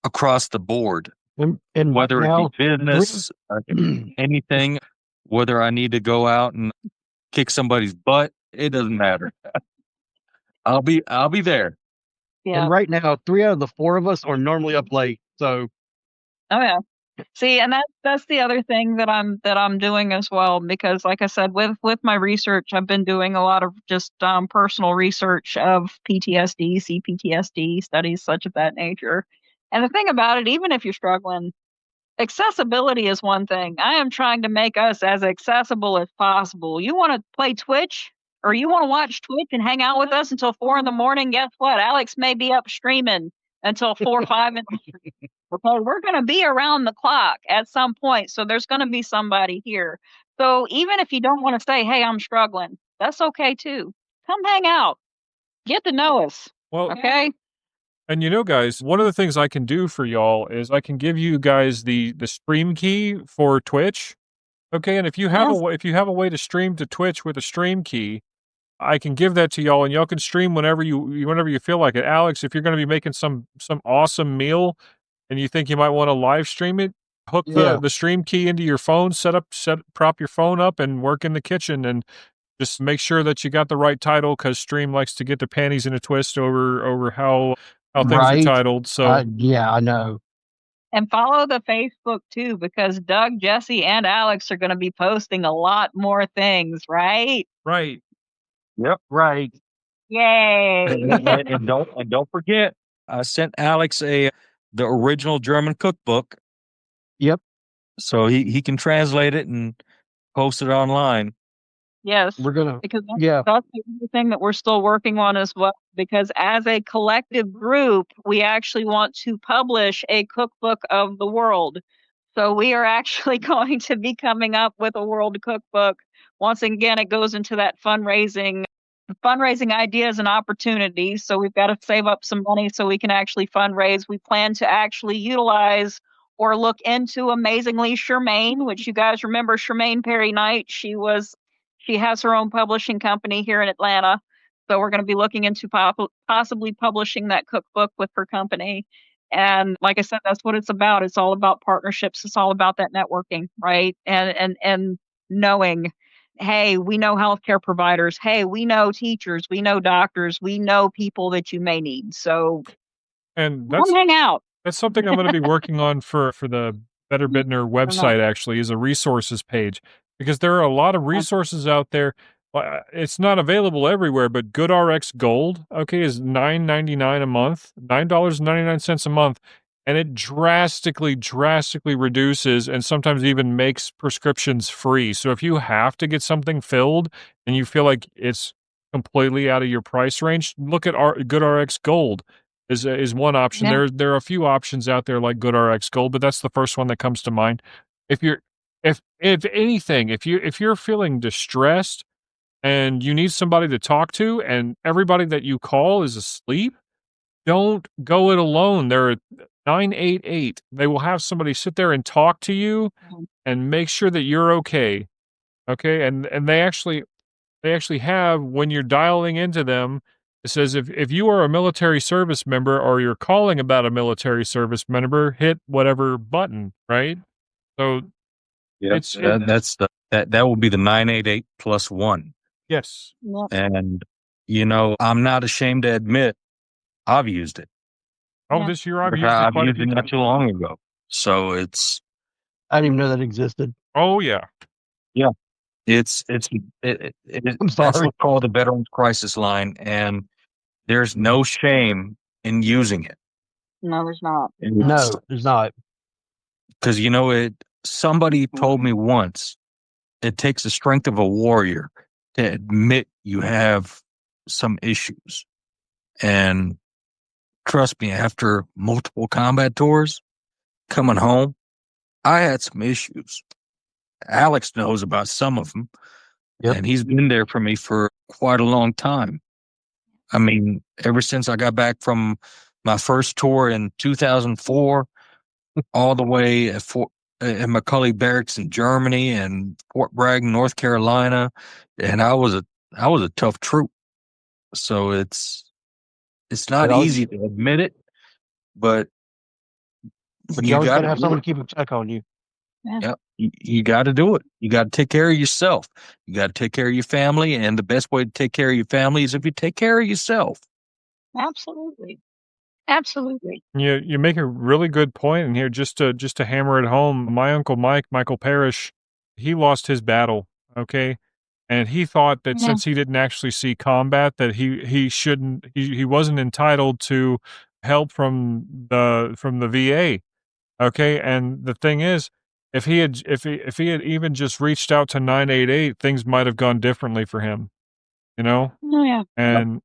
across the board. And Whether now, it be business, anything, whether I need to go out and kick somebody's butt, it doesn't matter. I'll be there. Yeah. and right now, 3 out of the 4 of us are normally up late. So Oh yeah. See, and that's the other thing that I'm doing as well, because like I said, with my research, I've been doing a lot of just personal research of PTSD, CPTSD studies, such of that nature. And the thing about it, even if you're struggling, accessibility is one thing. I am trying to make us as accessible as possible. You want to play Twitch or you want to watch Twitch and hang out with us until 4 in the morning? Guess what? Alex may be up streaming until 4 or 5 in the morning. Okay, we're going to be around the clock at some point, so there's going to be somebody here. So even if you don't want to say, "Hey, I'm struggling," that's okay too. Come hang out, get to know us. Well, Okay. and guys, one of the things I can do for y'all is I can give you guys the stream key for Twitch. Okay, and if you have Yes. if you have a way to stream to Twitch with a stream key, I can give that to y'all, and y'all can stream whenever you feel like it. Alex, if you're going to be making some awesome meal, and you think you might want to live stream it, hook Yeah. the stream key into your phone, prop your phone up, and work in the kitchen, and just make sure that you got the right title, because Stream likes to get the panties in a twist over how things are Right. titled. So Yeah, I know. And follow the Facebook too, because Doug, Jesse, and Alex are going to be posting a lot more things, right? right. Right. Yay! And don't forget, I sent Alex the original German cookbook. Yep. So he can translate it and post it online. Yes, We're gonna. because Yeah. that's the other thing that we're still working on as well. Because as a collective group, we actually want to publish a cookbook of the world. So we are actually going to be coming up with a world cookbook. Once again, it goes into that fundraising ideas and opportunities. So we've got to save up some money so we can actually fundraise. We plan to actually utilize or look into Amazingly Shermaine, which you guys remember Shermaine Perry Knight. She has her own publishing company here in Atlanta. So we're going to be looking into possibly publishing that cookbook with her company. And like I said, that's what it's about. It's all about partnerships. It's all about that networking, right? And knowing, hey, we know healthcare providers. Hey, we know teachers. We know doctors. We know people that you may need. So And come hang out. that's something I'm going to be working on for the Better Bittner website, actually, is a resources page, because there are a lot of resources out there. It's not available everywhere, but GoodRx Gold, okay, is $9.99 a month, $9.99 a month, and it drastically reduces and sometimes even makes prescriptions free. So if you have to get something filled and you feel like it's completely out of your price range, look at GoodRx Gold. Is one option. Yeah. There are a few options out there like GoodRx Gold, but that's the first one that comes to mind. If anything, if you're feeling distressed and you need somebody to talk to, and everybody that you call is asleep, don't go it alone. There are 988. They will have somebody sit there and talk to you and make sure that you're okay. Okay, and they actually have, when you're dialing into them, it says if you are a military service member or you're calling about a military service member, hit whatever button, right? So that will be the 988 plus 1. yes. Yeah. And I'm not ashamed to admit I've used it. Oh, Yeah. this year I've Because used it I've quite a used few it not times. too long ago. So it's I didn't even know that existed. Oh yeah. it's I'm that's sorry. what's called the Veterans Crisis Line, and there's no shame in using it. No, there's not. No, there's not. Because somebody told me once, it takes the strength of a warrior to admit you have some issues. And trust me, after multiple combat tours, coming home, I had some issues. Alex knows about some of them, Yep. and he's been there for me for quite a long time. I mean, ever since I got back from my first tour in 2004, all the way at McCully Barracks in Germany and Fort Bragg, North Carolina, and I was a tough troop. So it's not easy to admit it, but you always gotta have someone to keep a check on you. Yeah, you got to do it. You got to take care of yourself. You got to take care of your family, and the best way to take care of your family is if you take care of yourself. Absolutely. Absolutely. You make a really good point in here. Just to hammer it home, my uncle Mike, Michael Parrish, he lost his battle. Okay, and he thought that Yeah. since he didn't actually see combat, that he wasn't entitled to help from the VA. Okay, and the thing is, if he had even just reached out to 988, things might have gone differently for him. You know. Oh yeah. And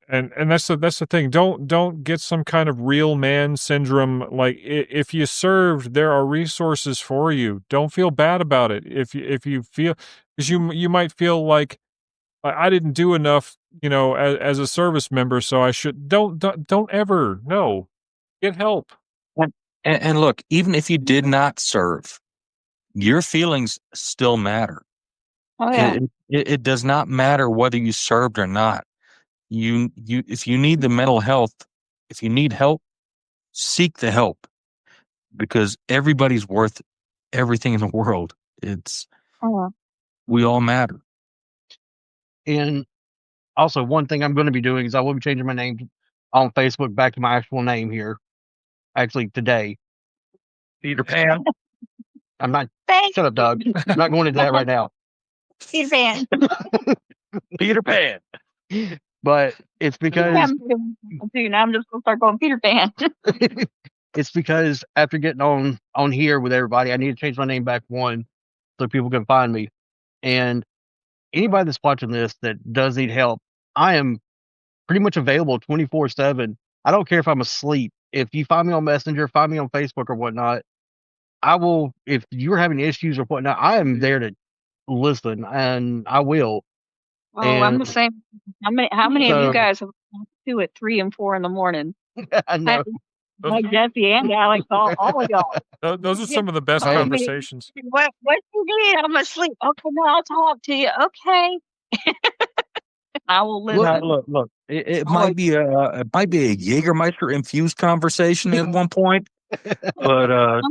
that's the thing. Don't get some kind of real man syndrome. Like if you served, there are resources for you. Don't feel bad about it. If you feel, because you might feel like I didn't do enough, as a service member, so I should. Don't ever. No, get help. And look, even if you did not serve, your feelings still matter. Oh yeah. It does not matter whether you served or not. If you need the mental health, if you need help, seek the help, because everybody's worth everything in the world. Oh, We all matter. And also, one thing I'm going to be doing is I will be changing my name on Facebook back to my actual name here. Actually, today. Peter Pan. I'm not. thanks, Shut up, Doug. I'm not going into that right now. Peter Pan. Peter Pan. But it's because I'm doing that too. Now I'm just gonna start going Peter Pan. it's because after getting on here with everybody, I need to change my name back one so people can find me. And anybody that's watching this that does need help, I am pretty much available 24/7. I don't care if I'm asleep. If you find me on Messenger, find me on Facebook or whatnot, I will. If you're having issues or whatnot, I am there to listen, and I will. Oh, I'm the And same. How many of you so guys have talked to at 3 and 4 in the morning? I know. Like Jesse and Alex, all of y'all. Those are some of the best Hey. conversations. What you need? I'm asleep. Okay, no, I'll talk to you. Okay. I will listen. Look. It might be a Jägermeister infused conversation at one point, but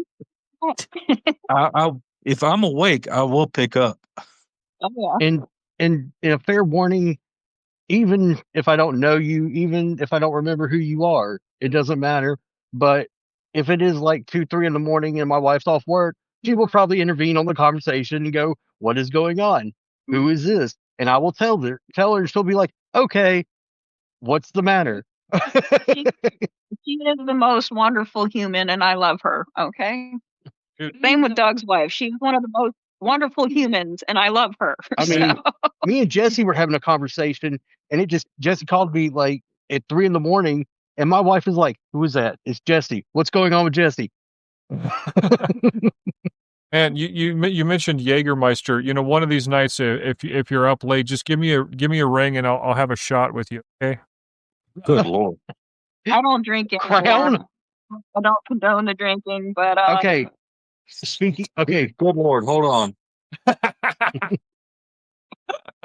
if I'm awake, I will pick up. Oh, yeah. And in a fair warning, even if I don't know you, even if I don't remember who you are, it doesn't matter. But if it is like 2, 3 in the morning and my wife's off work, she will probably intervene on the conversation and go, "What is going on? Who is this?" And I will tell her, and she'll be like, "Okay, what's the matter?" She is the most wonderful human, and I love her. Okay. Dude, Same with Doug's wife. She's one of the most wonderful humans, and I love her. I mean, me and Jesse were having a conversation, and Jesse called me like at 3 in the morning, and my wife is like, "Who is that?" "It's Jesse." "What's going on with Jesse?" and you mentioned Jägermeister. One of these nights, if you're up late, just give me a ring and I'll have a shot with you. Okay. Good Lord. I don't drink anymore. Crown. I don't condone the drinking, but Okay. Speaking. Okay. Good Lord. Hold on.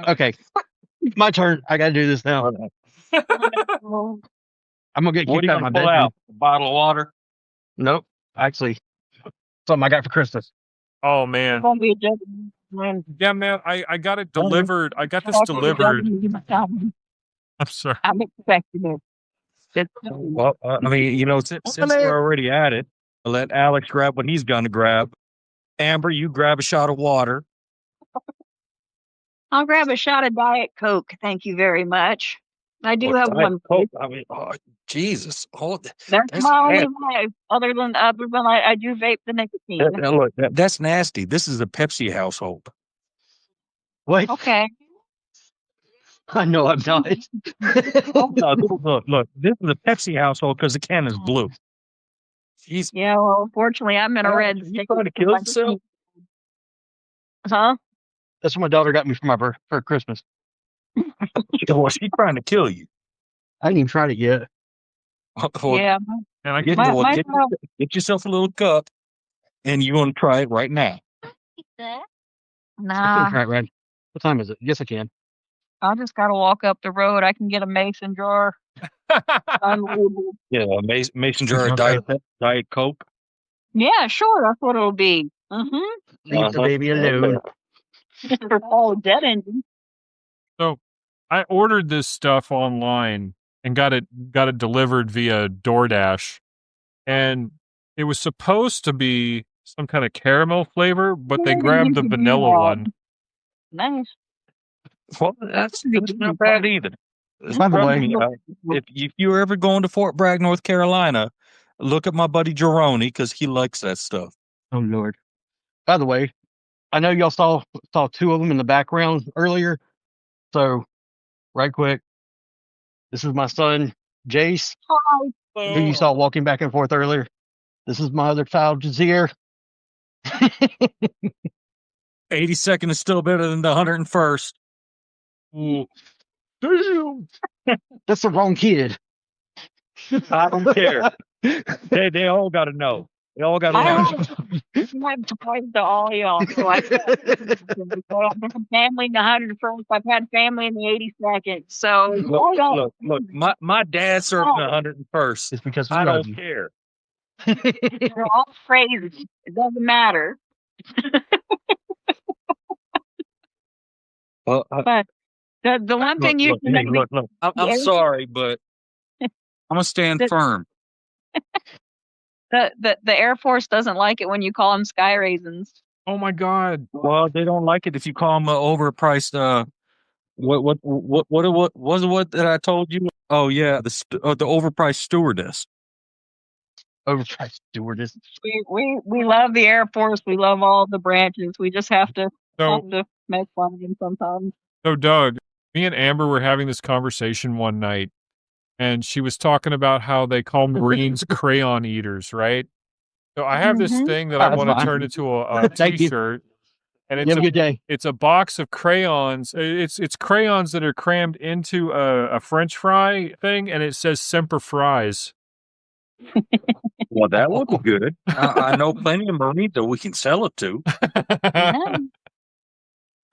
Okay. My turn. I got to do this now. I'm gonna get What are kicked you out of my gonna pull bedroom. out? A bottle of water? Nope. Actually, something I got for Christmas. Oh It's man. gonna be a judgment. Man. Yeah, man. I got it delivered. I got this It's gonna be a delivered. judgment. I'm sorry. I'm expecting it. It's Well, I mean, since we're already at it, I'll let Alex grab what he's gonna grab. Amber, you grab a shot of water. I'll grab a shot of Diet Coke. Thank you very much. I do have Diet one. Coke. I mean, oh, Jesus. That's that's my only nasty. vice. Other than I do vape the nicotine. Look, that's nasty. This is a Pepsi household. What? Okay. I know I'm not. No, look. This is a Pepsi household because the can is blue. Jeez. Yeah, well, unfortunately, I'm in a red You state. trying to kill yourself? Huh? That's what my daughter got me for Christmas. Well, she's trying to kill you. I ain't even tried it yet. Well, Yeah. And I Get, My- well, my get- child- get yourself a little cup, and you're gonna try it right now. I Nah, can try it right. What time is it? Yes, I can. I just gotta walk up the road. I can get a mason jar. Unbelievable. Yeah, a mason jar of Diet Coke. Yeah, sure. That's what it'll be. Mm-hmm. Leave the baby alone. For all dead engine. I ordered this stuff online and got it delivered via DoorDash, and it was supposed to be some kind of caramel flavor, but they grabbed the vanilla one. Nice. Well, that's not bad either. By the Trust way, me, if you're ever going to Fort Bragg, North Carolina, look at my buddy Jeroni because he likes that stuff. oh Lord. By the way, I know y'all saw two of them in the background earlier. So, right quick, this is my son Jace, who you saw walking back and forth earlier. This is my other child, Jazeer. 82nd is still better than the 101st. Damn. That's the wrong kid. I don't care. They all got to know. They all got to know. I'm surprised to all y'all. So I've had family in the 101st. I've had family in the 82nd. So Look. My dad served in the 101st. It's because I we love don't you. care. they're all crazy. It doesn't matter. Well, But the one thing you can look. I'm Yeah. sorry, but I'm gonna stand The- firm. the Air Force doesn't like it when you call them sky raisins. Oh my God. Well, they don't like it if you call them overpriced. What was what that I told you? Oh yeah, the overpriced stewardess. Overpriced stewardess. We love the Air Force. We love all the branches. We just have to So, make fun of them sometimes. So, Doug, me and Amber were having this conversation one night, and she was talking about how they call Marines crayon eaters, right? So I have this Mhm. thing that I That's want to fine. turn into a Thank you. t-shirt, and You have a good day. it's a box of crayons. It's crayons that are crammed into a French fry thing, and it says Semper Fries. Well, that would be good. I know plenty of Marines that we can sell it to. Yeah.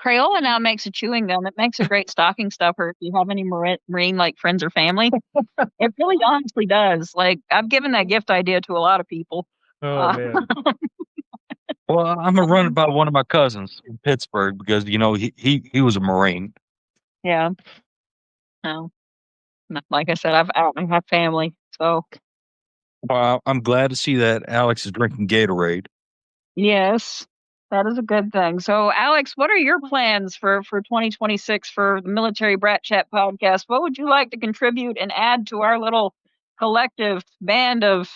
Crayola now makes a chewing gum. It makes a great stocking stuffer if you have any Marine like friends or family. It really honestly does. Like I've given that gift idea to a lot of people. Oh man. Well, I'm gonna run it by one of my cousins in Pittsburgh because he was a Marine. Yeah. No. Like I said, I have family, so Well, I'm glad to see that Alex is drinking Gatorade. yes, that is a good thing. So, Alex, what are your plans for 2026 for the Military Brat Chat podcast? What would you like to contribute and add to our little collective band of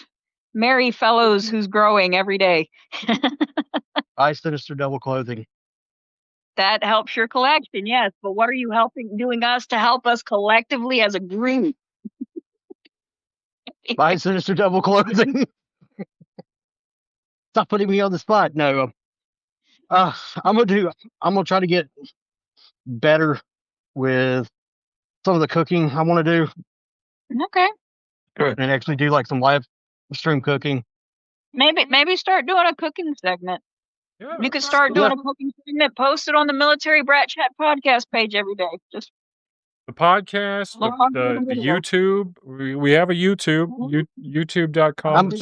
merry fellows who's growing every day? I Sinister Devil clothing. That helps your collection, yes. But what are you doing us to help us collectively as a group? Buy Sinister Devil clothing. Stop putting me on the spot. No. I'm gonna try to get better with some of the cooking I want to do Okay. and actually do like some live stream cooking. Maybe start doing a cooking segment. Yeah. You could start doing a cooking segment, post it on the Military Brat Chat podcast page every day. Just The podcast, Look on the video. YouTube. We have a YouTube, Mhm. youtube.com.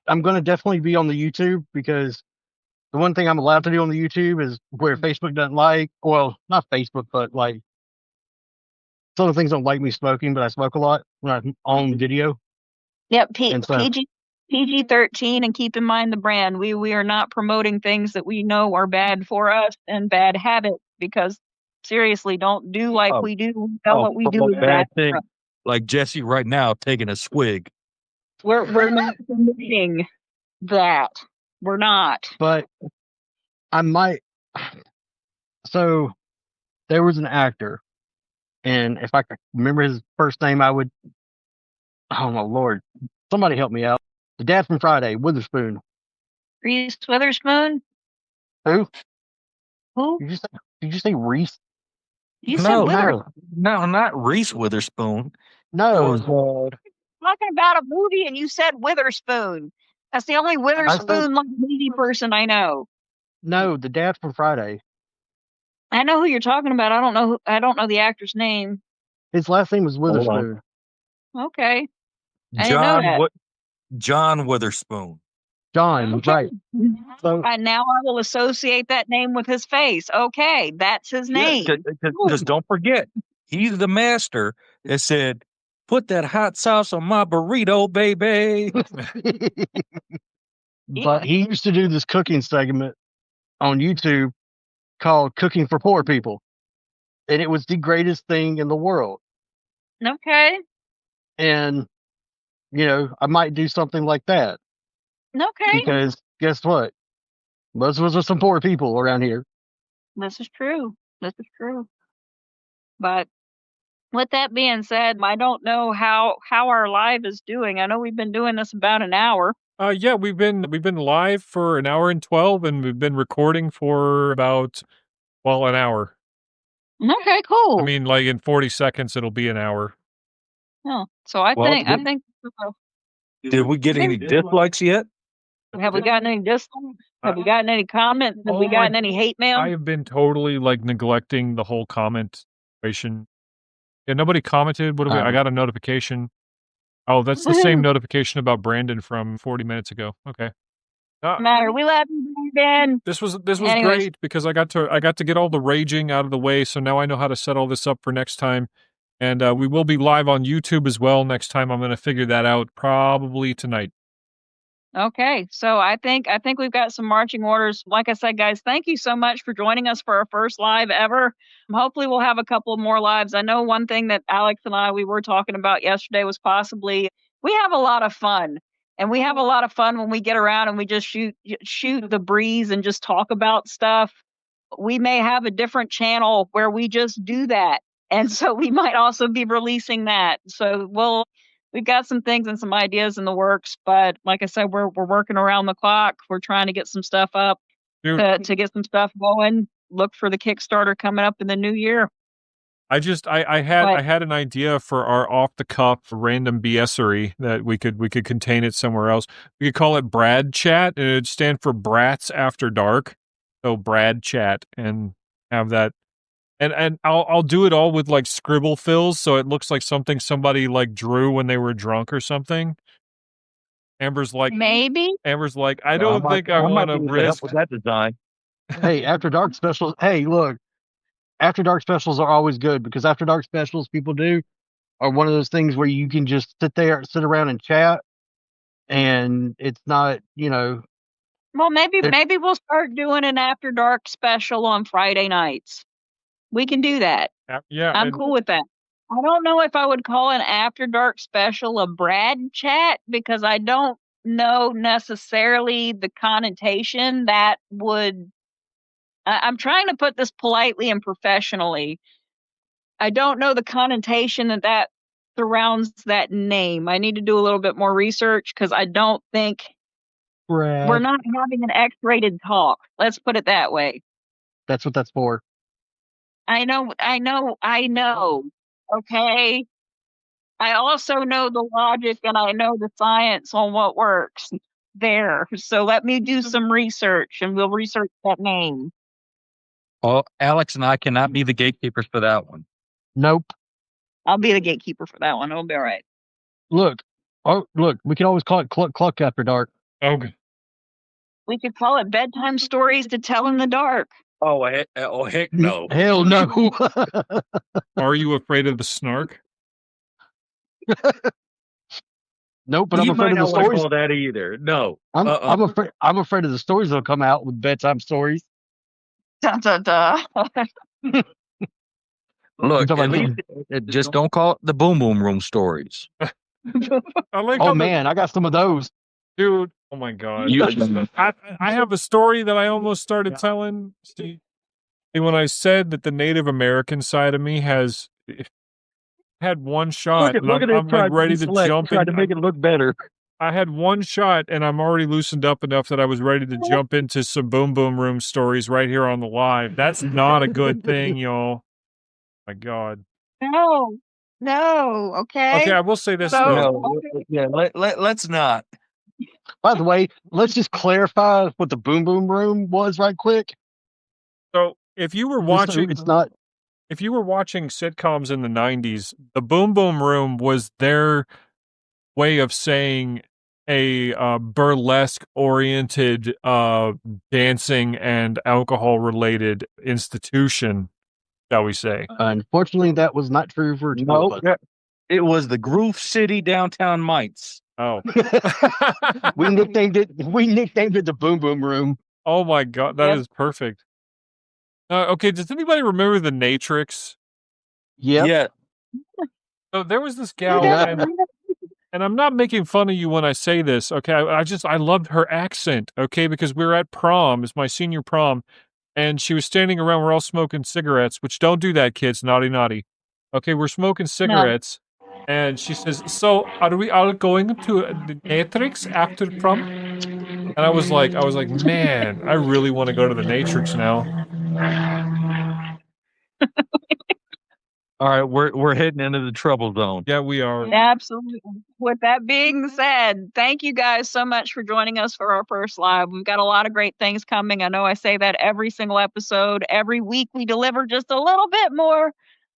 I'm gonna definitely be on the YouTube because the one thing I'm allowed to do on the YouTube is where Facebook doesn't like. Well, not Facebook, but like some of the things don't like me smoking, but I smoke a lot when I'm on video. Yep, And so- PG-13, and keep in mind the brand. We are not promoting things that we know are bad for us and bad habits because seriously, don't do like Oh. we do. Know what we do promote is bad for thing. us. Like Jesse right now taking a swig. We're not promoting that. We're not. But I might. So there was an actor, and if I could remember his first name, I would. Oh my lord! Somebody help me out. The dad from Friday, Witherspoon. Reese Witherspoon? Who? Who? Did you say Reese? You said No, Witherspoon. no, not Reese Witherspoon. No. Talking about a movie and you said Witherspoon. That's the only Witherspoon like movie person I know. No, the dad from Friday. I know who you're talking about. I don't know the actor's name. His last name was on. Witherspoon. Okay. I didn't know that. John Witherspoon. John, right. So Now I will associate that name with his face. Okay, that's his name. Because don't forget, he's the master that said, Put that hot sauce on my burrito, baby. But he used to do this cooking segment on YouTube called Cooking for Poor People. And it was the greatest thing in the world. Okay. And, I might do something like that Okay. because guess what? Most of us are some poor people around here. This is true. This is true. But with that being said, I don't know how our live is doing. I know we've been doing this about an hour. Yeah, we've been live for an hour and 12, and we've been recording for about an hour. Okay, cool. I mean, like in 40 seconds, it'll be an hour. Oh, so I Well, think. Did we get any dislikes yet? Have we gotten any dislikes? Have we gotten any comments? Have we Oh, gotten any hate mail? I have been totally neglecting the whole comment situation. Yeah, nobody commented. What do we? I got a notification. Oh, that's the same notification about Brandon from 40 minutes ago. Okay. Matter. We love you, Ben. This was Anyways. great because I got to get all the raging out of the way, so now I know how to set all this up for next time. And we will be live on YouTube as well next time. I'm going to figure that out probably tonight. Okay, so I think we've got some marching orders. Like I said, guys, thank you so much for joining us for our first live ever. Hopefully we'll have a couple more lives. I know one thing that Alex and we were talking about yesterday was possibly we have a lot of fun. And we have a lot of fun when we get around and we just shoot the breeze and just talk about stuff. We may have a different channel where we just do that. And so we might also be releasing that. So we've got some things and some ideas in the works, but like I said, we're working around the clock. We're trying to get some stuff up to get some stuff going. Look for the Kickstarter coming up in the new year. I had an idea for our off the cuff random BSery that we could contain it somewhere else. We could call it Brad Chat, and it'd stand for Brats After Dark. So Brad Chat, and have that. And I'll do it all with scribble fills, so it looks like something somebody drew when they were drunk or something. Amber's like, maybe. Amber's like, I don't think I want to risk with that design. Hey, After Dark specials. Hey, look, After Dark specials are always good because After Dark specials people do are one of those things where you can just sit around and chat, and it's not, Well, maybe we'll start doing an After Dark special on Friday nights. We can do that. Yeah, I'm cool with that. I don't know if I would call an After Dark special a Brad Chat because I don't know necessarily the connotation that would. I'm trying to put this politely and professionally. I don't know the connotation that surrounds that name. I need to do a little bit more research because I don't think we're not having an X-rated talk. Let's put it that way. That's what that's for. I know. Okay. I also know the logic and I know the science on what works there. So let me do some research and we'll research that name. Well, Alex and I cannot be the gatekeepers for that one. Nope. I'll be the gatekeeper for that one. It'll be all right. Look, we can always call it Cluck After Dark. Okay. We could call it Bedtime Stories to Tell in the Dark. Oh, heck no. Hell no. Are you afraid of the snark? Nope, but I'm afraid of the stories. Call that either. No. I'm afraid of the stories that'll come out with bedtime stories. Dun, dun, dun. Look, at least just don't call it the Boom Boom Room stories. Man, I got some of those. Dude, oh my God. I have a story that I almost started telling. See, when I said that the Native American side of me has had one shot, Look at I'm ready to jump in. Try to make it look better. I had one shot, and I'm already loosened up enough that I was ready to jump into some Boom Boom Room stories right here on the live. That's not a good thing, y'all. My God. No. Okay. Okay, I will say this. Let's not. By the way, let's just clarify what the Boom Boom Room was right quick. So, if you were watching, if you were watching sitcoms in the 90s, the Boom Boom Room was their way of saying a burlesque-oriented dancing and alcohol-related institution, shall we say. Unfortunately, that was not true for It was the Groove City Downtown Mites. Oh. We nicknamed it the Boom Boom Room. Oh my god, that Yep. is perfect. Okay, does anybody remember the Natrix? Yep. Yeah. So there was this gal, Yeah. and I'm not making fun of you when I say this, okay? I loved her accent, okay? Because we were at prom, it's my senior prom, and she was standing around, we're all smoking cigarettes, which don't do that, kids, naughty, naughty. Okay, we're smoking cigarettes, and she says, "So, are we all going to the Natrix after prom?" And I was like, man, I really want to go to the Natrix now. All right, we're heading into the trouble zone. Yeah, we are. Absolutely. With that being said, thank you guys so much for joining us for our first live. We've got a lot of great things coming. I know I say that every single episode. Every week we deliver just a little bit more.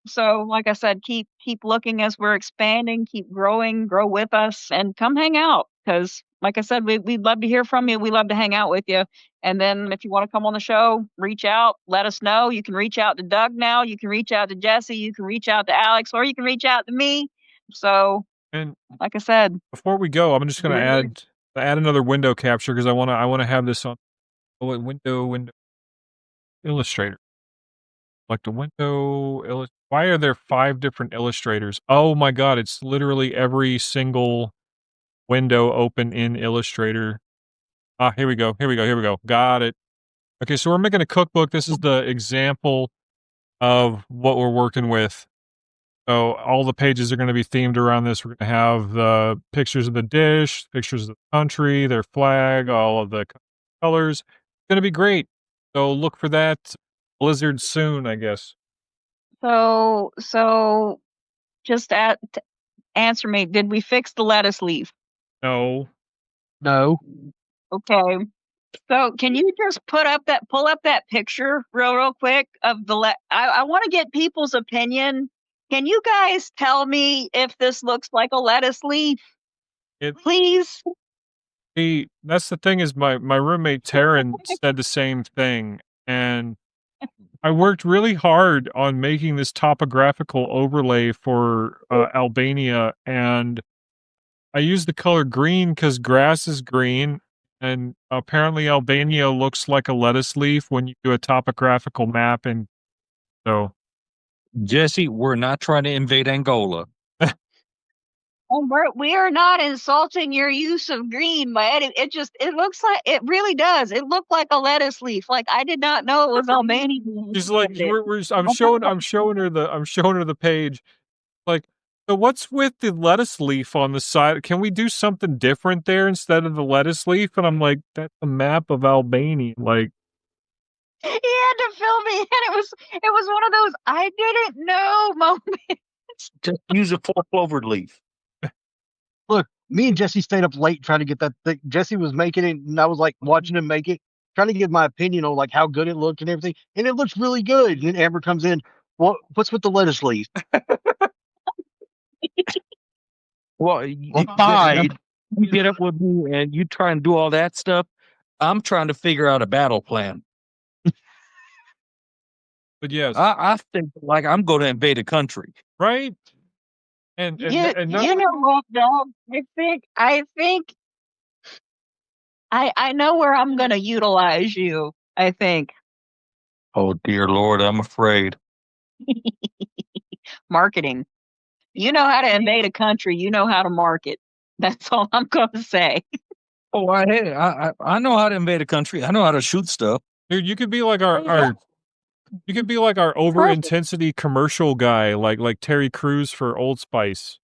So, like I said, keep looking as we're expanding, keep growing, grow with us, and come hang out. Because, like I said, we'd love to hear from you. We love to hang out with you. And then, if you want to come on the show, reach out, let us know. You can reach out to Doug now. You can reach out to Jesse. You can reach out to Alex, or you can reach out to me. So, And like I said, before we go, I'm just going to Yeah. add another window capture because I want to have this on window Illustrator. Like the window why are there 5 different illustrators? Oh my god, it's literally every single window open in Illustrator. Ah, here we go. Got it. Okay, so we're making a cookbook. This is the example of what we're working with. So all the pages are going to be themed around this. We're going to have the pictures of the dish, pictures of the country, their flag, all of the colors. It's going to be great. So look for that Blizzard soon, I guess. so just answer me. Did we fix the lettuce leaf? No. No. Okay. So can you just pull up that picture real quick of I want to get people's opinion. Can you guys tell me if this looks like a lettuce leaf? It Please. See, that's the thing is my roommate Taryn said the same thing, and I worked really hard on making this topographical overlay for Albania, and I used the color green because grass is green, and apparently Albania looks like a lettuce leaf when you do a topographical map, and so Jesse, we're not trying to invade Angola. We are not insulting your use of green by any. It looks like it really does. It looked like a lettuce leaf. Like I did not know it was Albanian. she's like, I'm showing her the page, like. So what's with the lettuce leaf on the side? Can we do something different there instead of the lettuce leaf? And I'm like, that's a map of Albania. Like, He had to fill me in. It was one of those I didn't know moments. Just use a 4-clovered leaf. Look, me and Jesse stayed up late trying to get that thing. Jesse was making it, and I was like watching him make it, trying to get my opinion on like how good it looked and everything. And it looks really good. And then Amber comes in. What's with the lettuce leaf? Well, Fine. you get up with me and you try and do all that stuff. I'm trying to figure out a battle plan. but yes, I think like I'm going to invade a country. right? And You know what, dog? I think I know where I'm gonna utilize you. I think Oh dear Lord, I'm afraid. marketing. You know how to invade a country. You know how to market. That's all I'm gonna say. Oh, I know how to invade a country. I know how to shoot stuff. dude, you could be like our you could be like our over intensity commercial guy, like Terry Crews for Old Spice.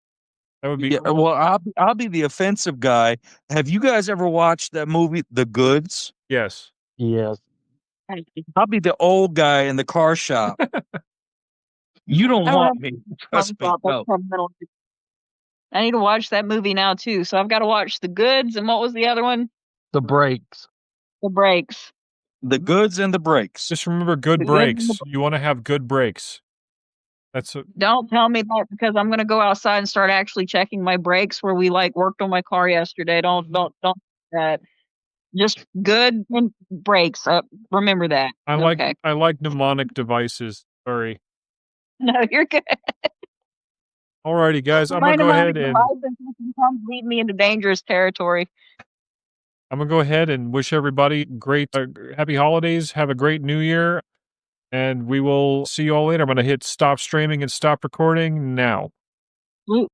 That would be Yeah, well, I'll be the offensive guy. Have you guys ever watched that movie, The Goods? yes. Yes. I'll be the old guy in the car shop. You don't want me. Trust me. No. I need to watch that movie now too. So I've got to watch The Goods and what was the other one? The breaks. The Breaks. The Goods and the Breaks. Just remember good The good and breaks. You want to have good breaks. That's a, Don't tell me that because I'm gonna go outside and start actually checking my brakes where we like worked on my car yesterday. Don't do that. Just good and brakes. Remember that. I Okay. like mnemonic devices. Sorry. No, you're good. Alrighty, guys, I'm gonna Mind go him out ahead of your and license if he comes lead me into dangerous territory. wish everybody great, happy holidays. Have a great New Year, and we will see you all later. I'm gonna hit stop streaming and stop recording now.